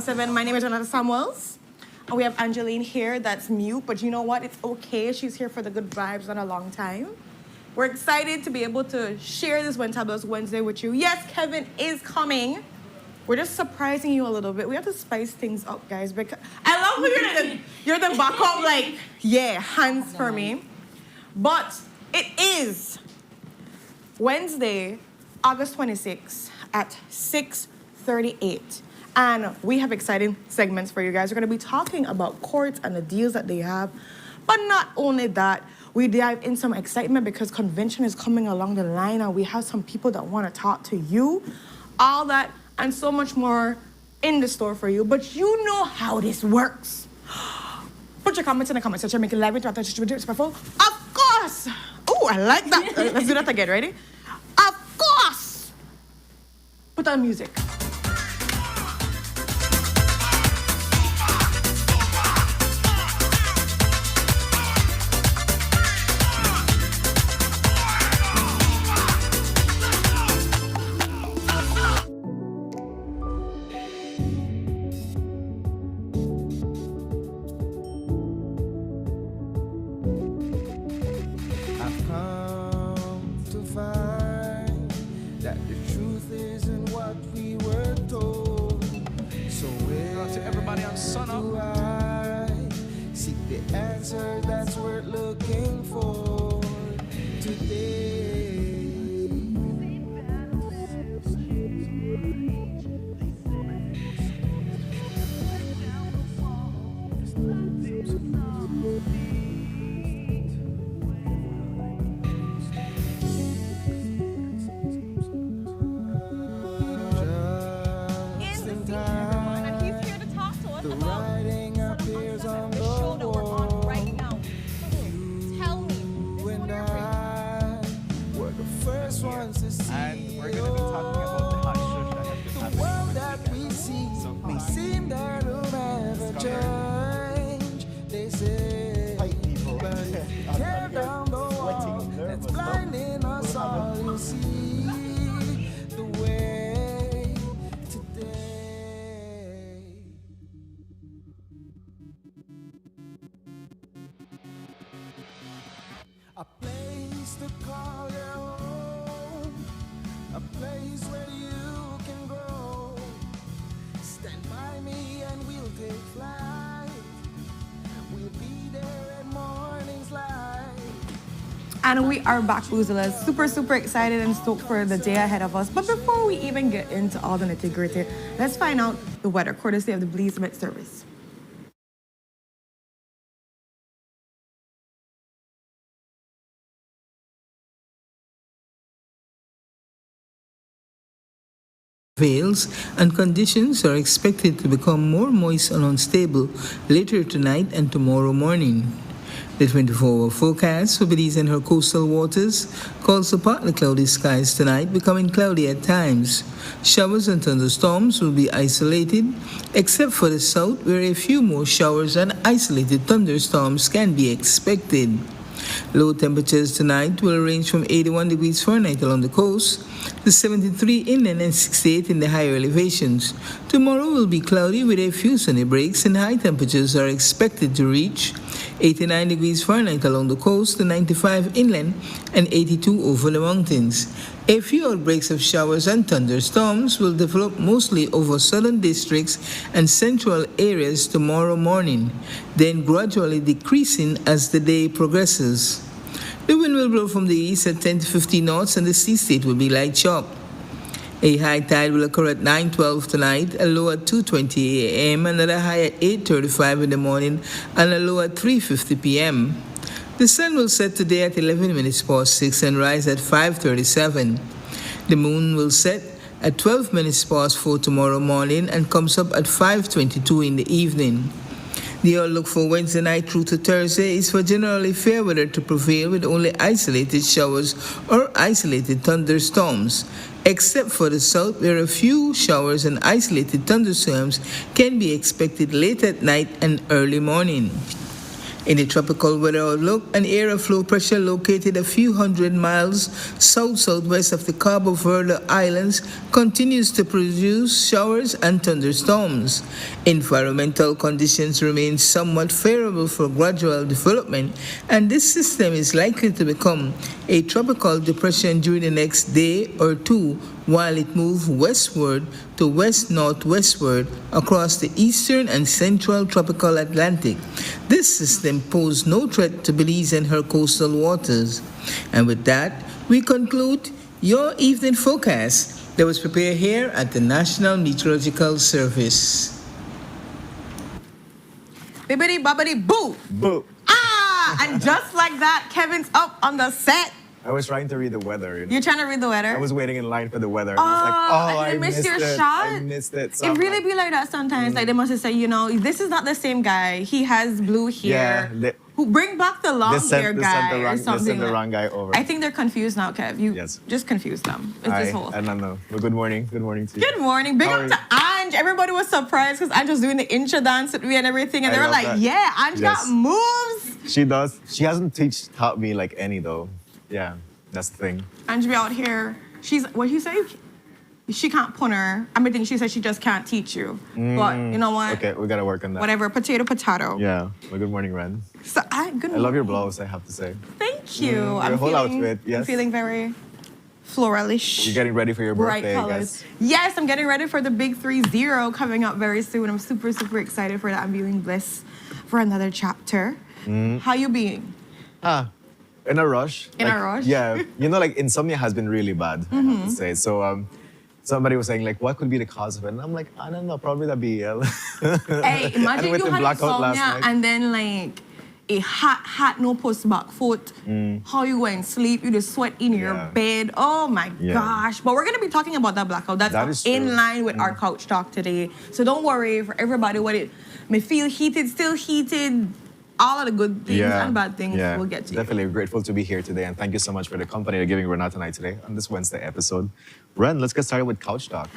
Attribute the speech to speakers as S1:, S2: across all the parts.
S1: 617. My name is Jonathan Samuels. And we have Angeline here that's mute, but you know what? It's okay. She's here for the good vibes on a long time. We're excited to be able to share this Ventablos Wednesday with you. Yes, Kevin is coming. We're just surprising you a little bit. We have to spice things up, guys, because I love when you're the backup, like, yeah, hands for me. But it is Wednesday, August 26th at 6:38. And we have exciting segments for you guys. We're going to be talking about courts and the deals that they have. But not only that, we dive in some excitement because convention is coming along the line and we have some people that want to talk to you. All that and so much more in the store for you. But you know how this works. Put your comments in the comment section. Make it live, interactive, respectful. Of course. Oh, I like that. Let's do that again. Ready? Of course. Put on music.
S2: Sunup. Seek the answer that's worth looking for today.
S3: And we're going to be talking about the hot shush that has been happening over the weekend. So
S2: may seem that it'll never change. They say,
S3: white people
S2: tear down the wall that's blinding us all. You see the way today. A place to call your home, a place where you can grow. Stand by me and we'll take flight. We'll be there at morning's light.
S1: And we are back, Boozlers. Super excited and stoked for the day ahead of us. But before we even get into all the nitty-gritty, let's find out the weather, courtesy of the Belize Met Service.
S4: Veils and conditions are expected to become more moist and unstable later tonight and tomorrow morning. The 24-hour forecast for Belize and her coastal waters calls for partly cloudy skies tonight, becoming cloudy at times. Showers and thunderstorms will be isolated, except for the south, where a few more showers and isolated thunderstorms can be expected. Low temperatures tonight will range from 81 degrees Fahrenheit along the coast to 73 inland and 68 in the higher elevations. Tomorrow will be cloudy with a few sunny breaks, and high temperatures are expected to reach 89 degrees Fahrenheit along the coast to 95 inland and 82 over the mountains. A few outbreaks of showers and thunderstorms will develop mostly over southern districts and central areas tomorrow morning, then gradually decreasing as the day progresses. The wind will blow from the east at 10 to 15 knots and the sea state will be light sharp. A high tide will occur at 9:12 tonight, a low at 2:20 a.m., another high at 8:35 in the morning, and a low at 3:50 p.m. The sun will set today at 11 minutes past 6 and rise at 5:37. The moon will set at 12 minutes past 4 tomorrow morning and comes up at 5:22 in the evening. The outlook for Wednesday night through to Thursday is for generally fair weather to prevail with only isolated showers or isolated thunderstorms, except for the south where a few showers and isolated thunderstorms can be expected late at night and early morning. In the tropical weather outlook, an area of low pressure located a few hundred miles south-southwest of the Cabo Verde Islands continues to produce showers and thunderstorms. Environmental conditions remain somewhat favorable for gradual development, and this system is likely to become a tropical depression during the next day or two while it moves westward to west-northwestward across the eastern and central tropical Atlantic. This system posed no threat to Belize and her coastal waters. And with that, we conclude your evening forecast that was prepared here at the National Meteorological Service.
S1: Bibbidi bobbidi boo.
S3: Boo.
S1: And just like that, Kevin's up on the set.
S3: I was trying to read the weather. You know?
S1: You're trying to read the weather?
S3: I was waiting in line for the weather. And I was like, oh,
S1: and
S3: I
S1: you missed your
S3: it.
S1: shot.
S3: I missed it. So
S1: It
S3: I'm
S1: really
S3: like,
S1: be like that sometimes. Like they must have said, you know, this is not the same guy. He has blue hair.
S3: Yeah,
S1: Who bring back the long hair guy or
S3: they
S1: something?
S3: sent the wrong guy over.
S1: I think they're confused now, Kev. You
S3: Yes.
S1: just confuse them. It's this whole.
S3: I don't know. Well, good morning. Good morning to you.
S1: Good morning. Big
S3: How
S1: up
S3: are
S1: to Ange. Everybody was surprised because Ange was doing the intro dance with me and everything. And
S3: I
S1: they were
S3: love
S1: like,
S3: that.
S1: yeah, Ange got
S3: Yes.
S1: moves.
S3: She does. She hasn't taught me like any though. Yeah, that's the thing.
S1: Ange be out here. She's, what you say? She can't pun her. I mean, she said she just can't teach you. But you know what?
S3: Okay, we gotta work on that.
S1: Whatever. Potato.
S3: Yeah. Well, good morning, Ren.
S1: So, good
S3: I love your
S1: morning.
S3: blouse, I have to say.
S1: Thank you.
S3: your
S1: I'm
S3: whole
S1: feeling,
S3: outfit, yes.
S1: I'm feeling very floralish.
S3: You're getting ready for your
S1: bright
S3: birthday, I
S1: colors.
S3: guess.
S1: Yes, I'm getting ready for the big 3-0 coming up very soon. I'm super, super excited for that. I'm feeling bliss for another chapter. How you being?
S3: In a rush.
S1: In a rush?
S3: Yeah. You know, like insomnia has been really bad, I have to say. So somebody was saying, like, what could be the cause of it? And I'm like, I don't know, probably the BL.
S1: Hey, imagine
S3: with
S1: you
S3: the
S1: had
S3: blackout last
S1: insomnia
S3: night.
S1: and then like a hot no post back foot. How you going to sleep? You just sweat in your
S3: Yeah.
S1: bed. Oh my
S3: Yeah.
S1: gosh. But we're gonna be talking about that blackout.
S3: That
S1: That's
S3: is
S1: in
S3: true.
S1: line with our couch talk today. So don't worry for everybody what it may feel heated, still heated. All of the good things and bad things we'll get to.
S3: Definitely grateful to be here today. And thank you so much for the company you're giving Renata and I today on this Wednesday episode. Ren, let's get started with Couch Talk.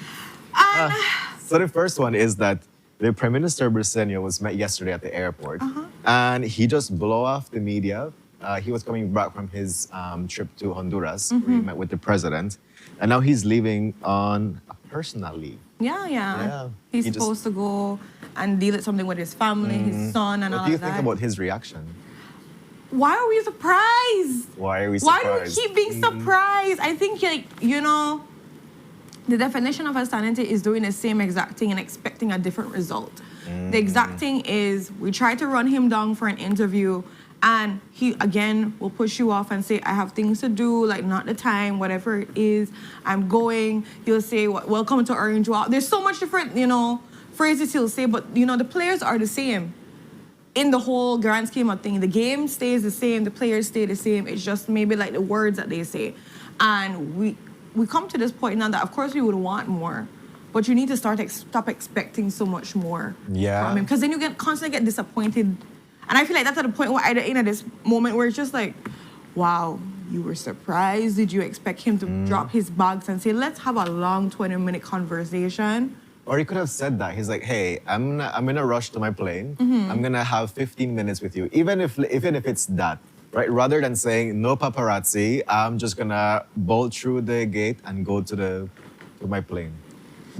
S3: So the first one is that the Prime Minister Briceño was met yesterday at the airport, and he just blew off the media. He was coming back from his trip to Honduras, where he met with the president, and now he's leaving on a personal leave.
S1: Yeah. He's
S3: He just-
S1: supposed to go and deal with something with his family, his son, and
S3: What
S1: all
S3: do you
S1: of
S3: think
S1: that.
S3: about his reaction?
S1: Why are we surprised?
S3: Why are we
S1: Why
S3: surprised?
S1: do we keep being surprised? I think, like, you know, the definition of insanity is doing the same exact thing and expecting a different result. The exact thing is we try to run him down for an interview and he, again, will push you off and say, I have things to do, like not the time, whatever it is, I'm going. He'll say, welcome to Orange Walk. There's so much different, you know, phrases he'll say, but, you know, the players are the same. In the whole grand scheme of things, the game stays the same, the players stay the same. It's just maybe like the words that they say. And we come to this point now that, of course, we would want more, but you need to stop expecting so much more
S3: Yeah.
S1: from him, because then you constantly get disappointed. And I feel like that's at the point where at the end of this moment where it's just like, wow, you were surprised. Did you expect him to drop his bags and say, let's have a long 20-minute conversation?
S3: Or he could have said that. He's like, hey, I'm in a rush to my plane. I'm gonna have 15 minutes with you. Even if it's that, right? Rather than saying no paparazzi, I'm just gonna bolt through the gate and go to my plane.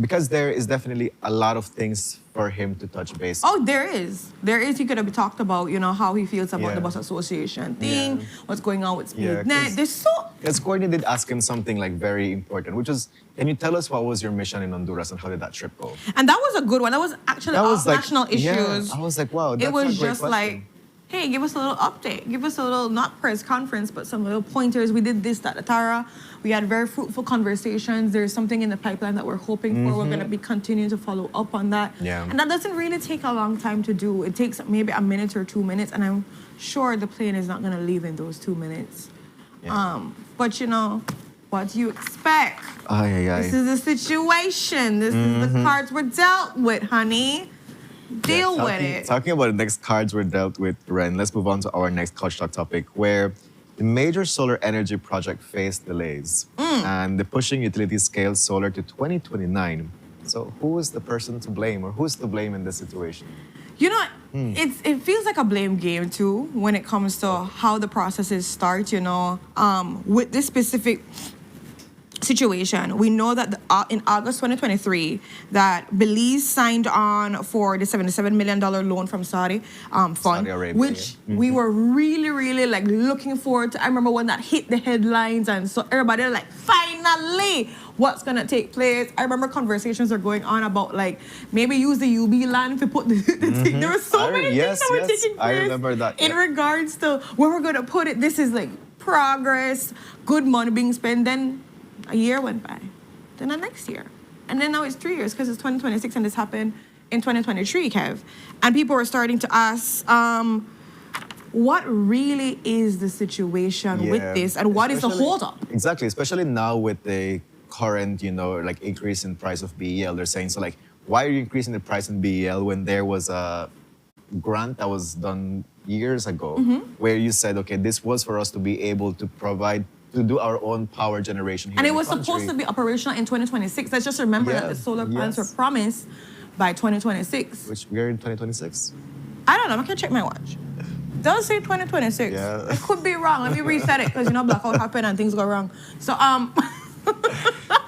S3: Because there is definitely a lot of things for him to touch base.
S1: Oh, there is. He could have talked about, you know, how he feels about
S3: Yeah.
S1: the bus association thing,
S3: Yeah.
S1: what's going on with
S3: Yeah,
S1: SpeedNet.
S3: 'cause-
S1: There's so...
S3: Because Courtney did ask him something like very important, which was, can you tell us what was your mission in Honduras and how did that trip go?
S1: And that was a good one. That was actually
S3: That was
S1: off
S3: like-
S1: national issues.
S3: Yeah, I was like, wow, that's
S1: It was
S3: a great
S1: just
S3: question.
S1: like, hey, give us a little update. Give us a little, not press conference, but some little pointers. We did this, that, Tara. We had very fruitful conversations. There's something in the pipeline that we're hoping for. We're going to be continuing to follow up on that.
S3: Yeah.
S1: And that doesn't really take a long time to do. It takes maybe a minute or 2 minutes, and I'm sure the plane is not going to leave in those 2 minutes.
S3: Yeah.
S1: But, you know, what do you expect? This is the situation. This is the cards we're dealt with, honey. Deal with it.
S3: Talking about the next cards we're dealt with, Ren, let's move on to our next Couch Talk topic, where the major solar energy project faced delays and the pushing utility scale solar to 2029. So who is the person to blame, or who's to blame in this situation?
S1: You know, it feels like a blame game too when it comes to how the processes start. With this specific situation, we know that in August 2023 that Belize signed on for the $77 million loan from Saudi fund,
S3: Saudi Arabia,
S1: which we were really, really like looking forward to. I remember when that hit the headlines, and so everybody was like, finally, what's gonna take place? I remember conversations are going on about like maybe use the UB land to put the thing. There were so many things that were taking place.
S3: I remember that.
S1: In regards to where we're gonna put it. This is like progress, good money being spent. Then a year went by, then the next year, and then now it's 3 years because it's 2026 and this happened in 2023, Kev. And people are starting to ask, what really is the situation with this, and what is the holdup?
S3: Exactly, especially now with the current, like increase in price of BEL. They're saying, so like, why are you increasing the price in BEL when there was a grant that was done years ago where you said, okay, this was for us to be able to provide to do our own power generation here
S1: and
S3: in
S1: it was
S3: the country.
S1: Supposed to be operational in 2026. Let's just remember that the solar plants were promised by 2026.
S3: Which we're in 2026.
S1: I don't know. I can check my watch. Does say 2026.
S3: Yeah.
S1: It could be wrong. Let me reset it because blackout happen and things go wrong. So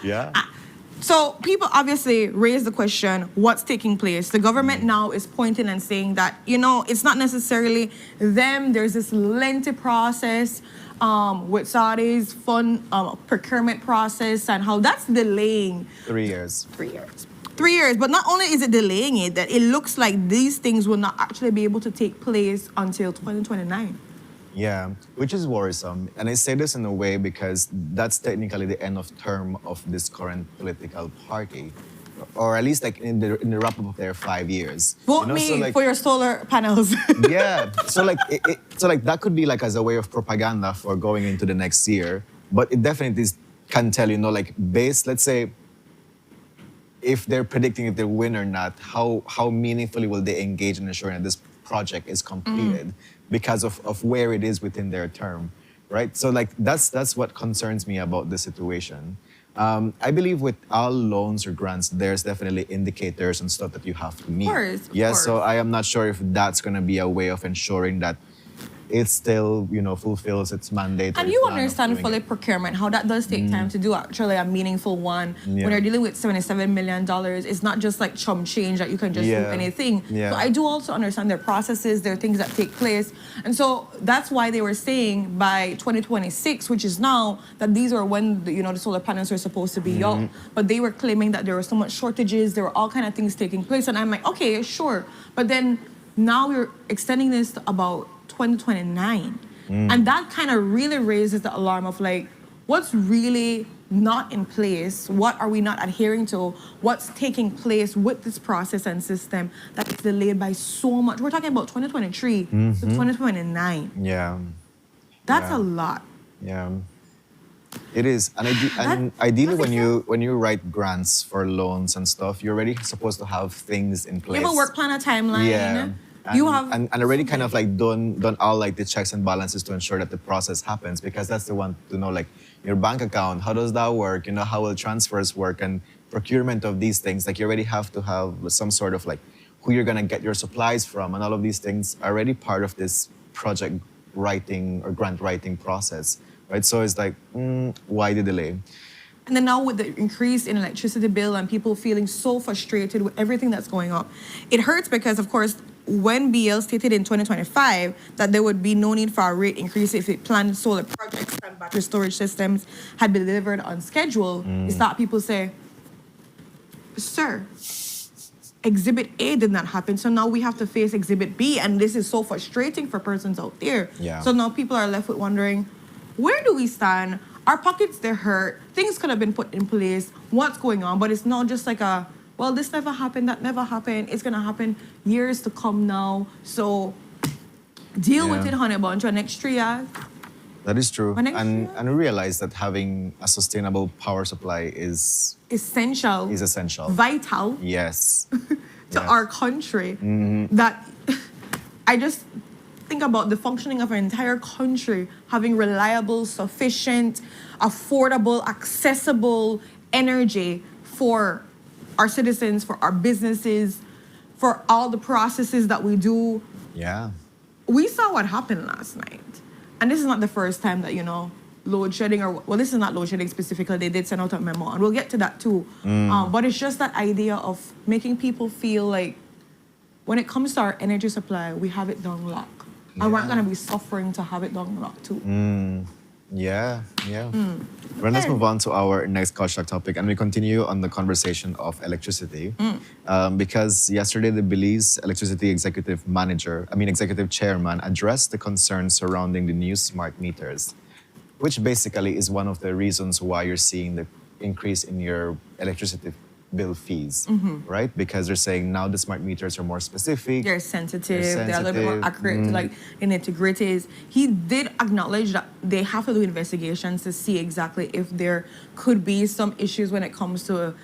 S3: Yeah.
S1: So people obviously raise the question, what's taking place? The government now is pointing and saying that, it's not necessarily them. There's this lengthy process with Saudi's fund procurement process and how that's delaying.
S3: 3 years.
S1: 3 years. 3 years. But not only is it delaying it, that it looks like these things will not actually be able to take place until 2029.
S3: Yeah, which is worrisome. And I say this in a way because that's technically the end of term of this current political party. Or at least like in the wrap-up of their 5 years.
S1: Vote me for your solar panels.
S3: Yeah, so like that could be like as a way of propaganda for going into the next year. But it definitely can tell, like let's say, if they're predicting if they win or not, how meaningfully will they engage in ensuring that this project is completed because of where it is within their term, right? So like that's what concerns me about the situation. I believe with all loans or grants, there's definitely indicators and stuff that you have to meet.
S1: Of course.
S3: So I am not sure if that's going to be a way of ensuring that it still, fulfills its mandate.
S1: And you understand fully procurement, how that does take time to do actually a meaningful one.
S3: Yeah.
S1: When you're dealing with $77 million, it's not just like chump change that you can just do anything.
S3: Yeah.
S1: So I do also understand their processes, there are things that take place. And so that's why they were saying by 2026, which is now, that these are when the solar panels are supposed to be out. But they were claiming that there were so much shortages, there were all kind of things taking place. And I'm like, okay, sure. But then now we're extending this to about 2029. And that kind of really raises the alarm of like, what's really not in place? What are we not adhering to? What's taking place with this process and system that is delayed by so much? We're talking about 2023 to 2029.
S3: Yeah.
S1: That's a lot.
S3: Yeah. It is. And ideally when you write grants for loans and stuff, you're already supposed to have things in place.
S1: You have a work plan, a timeline.
S3: Yeah. And already kind of like done all like the checks and balances to ensure that the process happens, because that's the one to know like your bank account, how does that work? How will transfers work and procurement of these things? Like you already have to have some sort of like who you're gonna get your supplies from, and all of these things are already part of this project writing or grant writing process, right? So it's like, why the delay?
S1: And then now with the increase in electricity bill and people feeling so frustrated with everything that's going on, it hurts because, of course, when BL stated in 2025 that there would be no need for a rate increase if it planned solar projects and battery storage systems had been delivered on schedule, it's that people say, sir, Exhibit A did not happen, so now we have to face Exhibit B, and this is so frustrating for persons out there.
S3: Yeah.
S1: So now people are left with wondering, where do we stand? Our pockets, they're hurt. Things could have been put in place. What's going on? But it's not just like well, this never happened, that never happened. It's going to happen years to come now. So deal with it, honey bunch, next 3 years.
S3: That is true.
S1: And
S3: realize that having a sustainable power supply is
S1: essential. Vital.
S3: Yes.
S1: to our country. That I just think about the functioning of an entire country having reliable, sufficient, affordable, accessible energy for our citizens, for our businesses, for all the processes that we do.
S3: Yeah.
S1: We saw what happened last night. And this is not the first time that, load shedding this is not load shedding specifically. They did send out a memo, and we'll get to that too. But it's just that idea of making people feel like when it comes to our energy supply, we have it down lock. And we're not going to be suffering to have it down lock too.
S3: Yeah. Well, let's move on to our next Couch Talk topic, and we continue on the conversation of electricity. Because yesterday, the Belize electricity executive chairman addressed the concerns surrounding the new smart meters, which basically is one of the reasons why you're seeing the increase in your electricity bill fees, right? Because they're saying now the smart meters are more specific.
S1: They're sensitive. They're a little bit more accurate to like in nitty-gritties. He did acknowledge that they have to do investigations to see exactly if there could be some issues when it comes to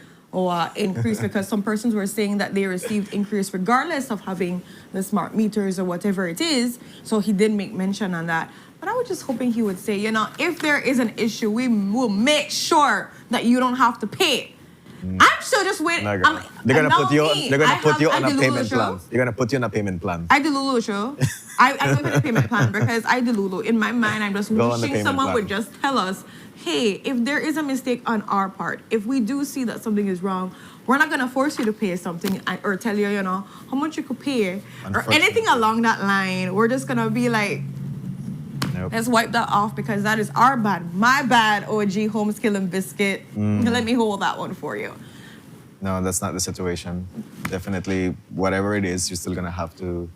S1: increase, because some persons were saying that they received increase regardless of having the smart meters or whatever it is. So he did make mention on that. But I was just hoping he would say, if there is an issue, we will make sure that you don't have to pay. I'm still just waiting.
S3: They're gonna put you on a payment plan. They're gonna put you on a payment plan.
S1: I Delulu show. I'm going to payment plan because I Delulu. In my mind, I'm just wishing someone would just tell us, hey, if there is a mistake on our part, if we do see that something is wrong, we're not going to force you to pay something or tell you, how much you could pay or anything along that line. We're just going to be like,
S3: nope.
S1: Let's wipe that off because that is our bad. My bad, OG Homes Killing Biscuit. Let me hold that one for you.
S3: No, that's not the situation. Definitely, whatever it is, you're still going to have to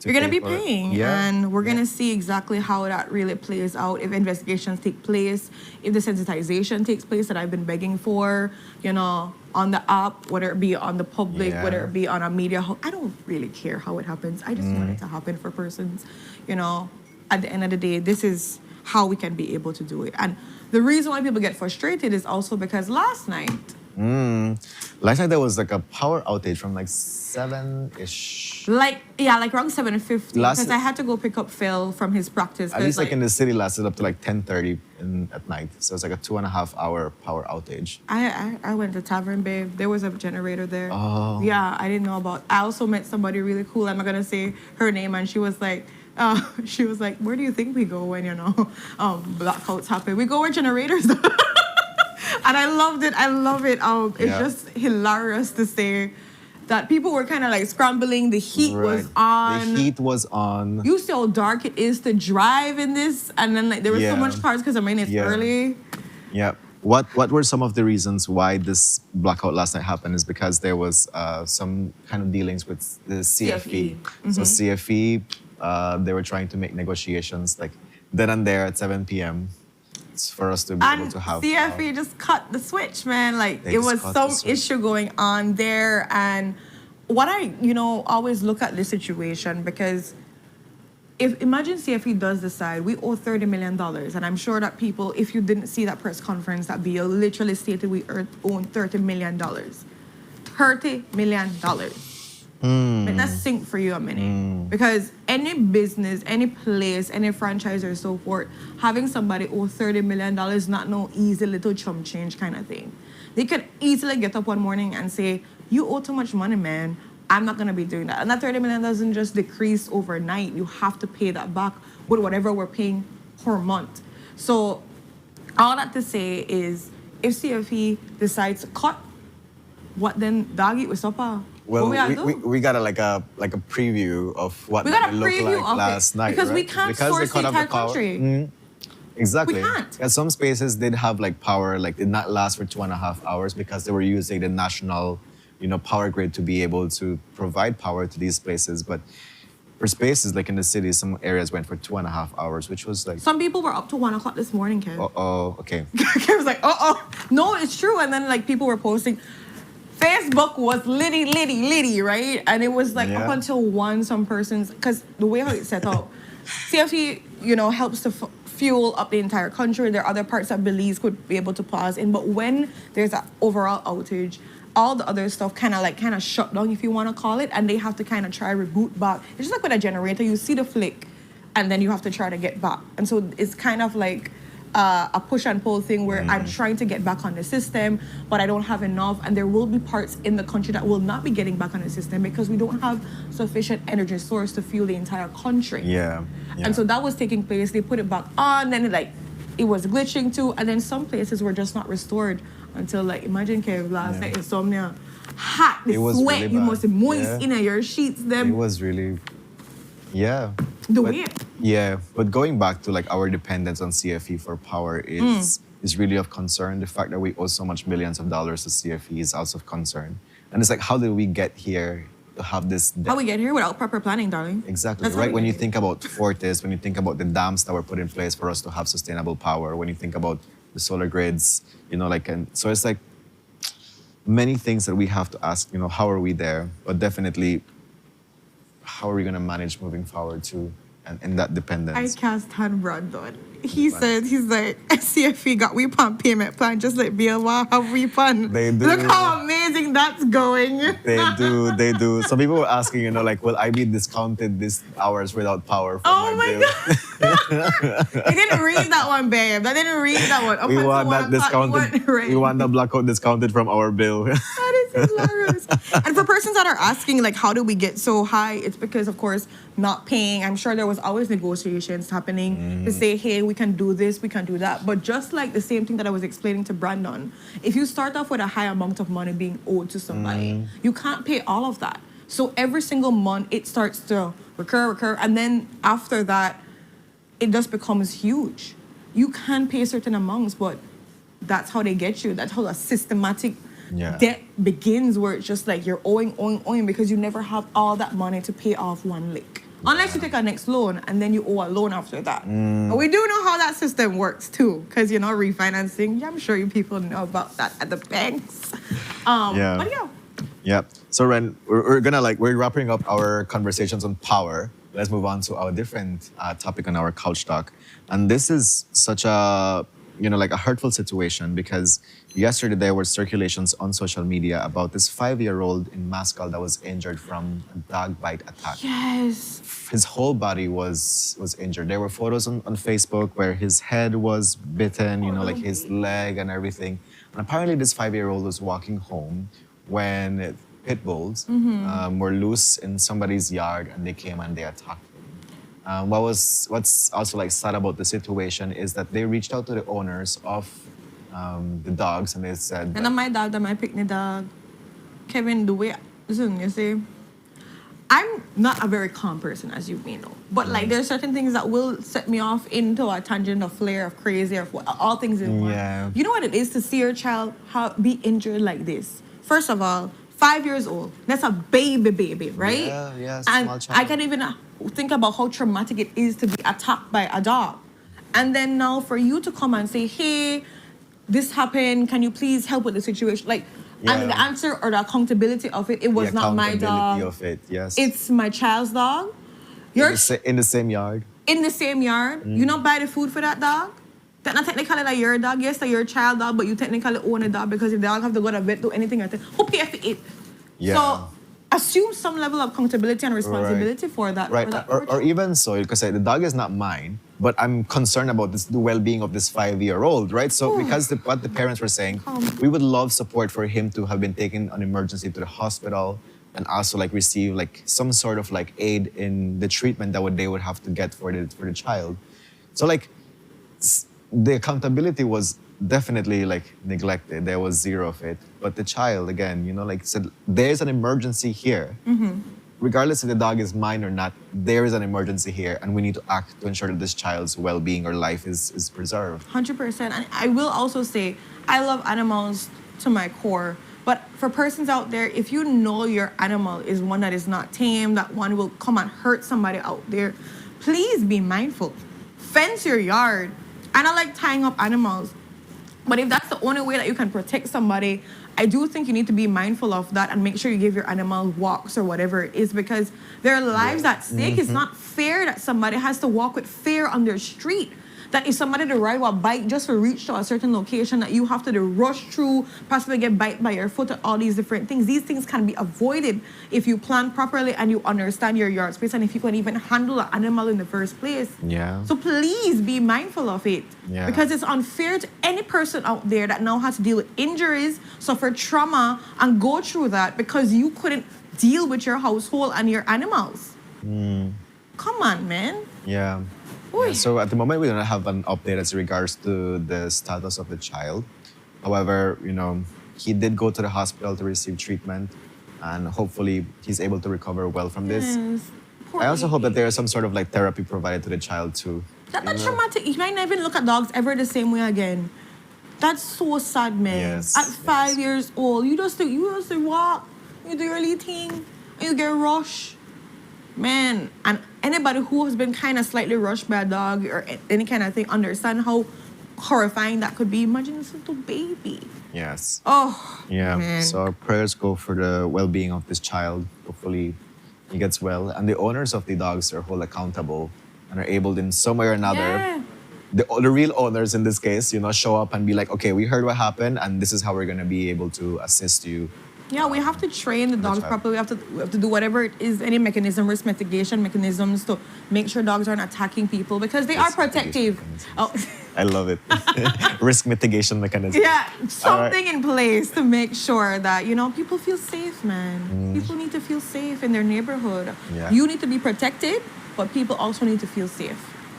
S1: you're going to be
S3: for it.
S1: paying.
S3: Yeah.
S1: And we're going to see exactly how that really plays out, if investigations take place, if the sensitization takes place that I've been begging for, on the app, whether it be on the public, whether it be on a media. I don't really care how it happens. I just want it to happen for persons, At the end of the day, this is how we can be able to do it. And the reason why people get frustrated is also because last night
S3: there was like a power outage from like 7-ish.
S1: Like around 7:50. Because I had to go pick up Phil from his practice.
S3: At least like in the city lasted up to like 10:30 at night. So it's like a 2.5 hour power outage.
S1: I went to Tavern, babe. There was a generator there.
S3: Oh.
S1: Yeah, I didn't know about. I also met somebody really cool. I'm not gonna say her name, and she was like, where do you think we go when blackouts happen? We go where generators. And I loved it. I love it. It's just hilarious to say that people were kind of like scrambling. The heat was on.
S3: The heat was on.
S1: You see how dark it is to drive in this, and then there was so much cars because it's early.
S3: Yeah. What were some of the reasons why this blackout last night happened is because there was some kind of dealings with the CFE. So CFE, they were trying to make negotiations like then and there at 7 p.m. for us to be able to have.
S1: CFE just cut the switch, man. Like it was some issue going on there. And what I, always look at this situation, because imagine CFE does decide we owe $30 million. And I'm sure that people, if you didn't see that press conference, that BL literally stated we own $30 million. $30 million. Let that sink for you a minute. Because any business, any place, any franchise or so forth, having somebody owe $30 million is not no easy little chump change kind of thing. They could easily get up one morning and say, you owe too much money, man. I'm not going to be doing that. And that $30 million doesn't just decrease overnight. You have to pay that back with whatever we're paying per month. So all that to say is, if CFE decides to cut, what then? Dog eat with supper.
S3: Well, we got a preview of what it looked like last night,
S1: because
S3: right?
S1: we can't source the entire country.
S3: Exactly.
S1: We can't.
S3: And some spaces did have power, did not last for 2.5 hours because they were using the national, power grid to be able to provide power to these places. But for spaces like in the city, some areas went for 2.5 hours, which was like.
S1: Some people were up to 1 o'clock this morning, Kev.
S3: Okay.
S1: Kev was like, no, it's true. And then people were posting. Facebook was litty, right? And it was up until 1, some persons, because the way how it's set up, CFE, helps to fuel up the entire country. There are other parts that Belize could be able to pause in. But when there's an overall outage, all the other stuff kind of shut down, if you want to call it, and they have to kind of try reboot back. It's just like with a generator, you see the flick, and then you have to try to get back. And so it's kind of like a push and pull thing where I'm trying to get back on the system, but I don't have enough. And there will be parts in the country that will not be getting back on the system because we don't have sufficient energy source to fuel the entire country.
S3: Yeah.
S1: And so that was taking place. They put it back on, then it was glitching too. And then some places were just not restored until imagine Kev last night insomnia. Hot, the
S3: It was
S1: sweat,
S3: really
S1: you
S3: bad.
S1: must be moist in your sheets.
S3: It
S1: Them
S3: was really, yeah.
S1: the
S3: But-
S1: way.
S3: Yeah, but going back to our dependence on CFE for power is really of concern. The fact that we owe so much millions of dollars to CFE is also of concern. And it's how did we get here to have this debt?
S1: How we get here without proper planning, darling.
S3: Exactly,
S1: That's how
S3: right?
S1: we
S3: When
S1: get
S3: you
S1: here.
S3: think about Fortis, when you think about the dams that were put in place for us to have sustainable power, when you think about the solar grids, and so it's many things that we have to ask, how are we there? But definitely, how are we going to manage moving forward too, and that
S1: I
S3: dependence?
S1: can't stand Brandon. He said, he's like, CFE got we on payment plan, just like BLY have we on.
S3: They do.
S1: Look how amazing that's going.
S3: They do. Some people were asking, will I be discounted these hours without power from
S1: Oh my
S3: bill?
S1: God. I didn't read that one, babe. I didn't read that one. Up
S3: We
S1: until
S3: want that
S1: 1 o'clock, you
S3: discounted.
S1: weren't ready.
S3: We want that blackout discounted from our bill.
S1: That is hilarious. And for persons that are asking, how do we get so high? It's because, of course, not paying. I'm sure there was always negotiations happening to say, hey, we can do this, we can do that. But just like the same thing that I was explaining to Brandon, if you start off with a high amount of money being owed to somebody, you can't pay all of that. So every single month, it starts to recur. And then after that, it just becomes huge. You can pay certain amounts, but that's how they get you. That's how a systematic debt begins, where it's just you're owing because you never have all that money to pay off one lick. Unless you take a next loan and then you owe a loan after that. But we do know how that system works too, because refinancing, I'm sure you people know about that at the banks. But yeah.
S3: Yeah. So Ren, we're gonna we're wrapping up our conversations on power. Let's move on to our different topic on our couch talk. And this is such a a hurtful situation because yesterday there were circulations on social media about this 5-year-old in Mascal that was injured from a dog bite attack.
S1: Yes.
S3: His whole body was injured. There were photos on Facebook where his head was bitten, his leg and everything. And apparently this 5-year-old was walking home when pit bulls were loose in somebody's yard and they came and they attacked him. What's also sad about the situation is that they reached out to the owners of the dogs and they said
S1: And my dog, that my picnic dog, Kevin, the way, listen, you see, I'm not a very calm person, as you may know. But there's certain things that will set me off into a tangent of flare, of crazy, of all things in one.
S3: Yeah.
S1: You know what it is to see your child be injured like this? First of all, 5 years old. That's a baby, right?
S3: Yeah,
S1: And
S3: small child.
S1: I can't even think about how traumatic it is to be attacked by a dog. And then now for you to come and say, hey, this happened, can you please help with the situation? And the answer or the accountability of it was not my dog.
S3: Of it, yes.
S1: It's my child's dog. You're
S3: in the same yard.
S1: in the same yard. You not buy the food for that dog. That's not technically your dog. Yes, that's your child dog, but you technically own a dog because if the dog have to go to vet, do anything, who pay for it?
S3: Yeah.
S1: So assume some level of accountability and responsibility for that.
S3: Right,
S1: For that
S3: or even so, because the dog is not mine, but I'm concerned about the well-being of this 5-year-old, right? So because what the parents were saying, we would love support for him to have been taken on emergency to the hospital and also receive some sort of aid in the treatment that they would have to get for the child. So the accountability was definitely neglected. There was zero of it. But the child, again, said, there's an emergency here. Regardless if the dog is mine or not, there is an emergency here, and we need to act to ensure that this child's well-being or life is preserved.
S1: 100%. And I will also say, I love animals to my core. But for persons out there, if you know your animal is one that is not tame, that one will come and hurt somebody out there, please be mindful. Fence your yard. I don't like tying up animals. But if that's the only way that you can protect somebody, I do think you need to be mindful of that and make sure you give your animal walks or whatever it is, because their lives at stake. It's not fair that somebody has to walk with fear on their street. that if somebody to ride a bike just to reach to a certain location, that you have to rush through, possibly get bite by your foot, and all these different things. These things can be avoided if you plan properly and you understand your yard space and if you can even handle an animal in the first place.
S3: Yeah.
S1: So please be mindful of it.
S3: Yeah.
S1: Because it's unfair to any person out there that now has to deal with injuries, suffer trauma, and go through that because you couldn't deal with your household and your animals. Come on, man.
S3: Yeah.
S1: Oy.
S3: Yeah, so at the moment, we don't have an update as regards to the status of the child. However, he did go to the hospital to receive treatment, and hopefully he's able to recover well from this.
S1: Yes. Poor
S3: I also hope that
S1: baby.
S3: there is some sort of like therapy provided to the child too.
S1: That's traumatic. You might not even look at dogs ever the same way again. That's so sad, man.
S3: Yes,
S1: At 5
S3: yes.
S1: years old, you just walk, you do your little thing, and you get rushed. Man, and anybody who has been kind of slightly rushed by a dog or any kind of thing understand how horrifying that could be. Imagine this little baby.
S3: Yes.
S1: Oh,
S3: Yeah.
S1: man.
S3: So our prayers go for the well-being of this child. Hopefully, he gets well, and the owners of the dogs are held accountable and are able, in some way or another,
S1: Yeah.
S3: the real owners in this case, show up and be like, okay, we heard what happened, and this is how we're gonna be able to assist you.
S1: Yeah, we have to train the dogs
S3: child.
S1: properly. We have to do whatever it is, any risk mitigation mechanisms to make sure dogs aren't attacking people because they are
S3: Risk mitigation
S1: protective.
S3: mechanisms.
S1: Oh,
S3: I love it. Risk mitigation mechanism.
S1: yeah, something in place to make sure that, people feel safe, man. People need to feel safe in their neighborhood.
S3: Yeah.
S1: You need to be protected, but people also need to feel safe.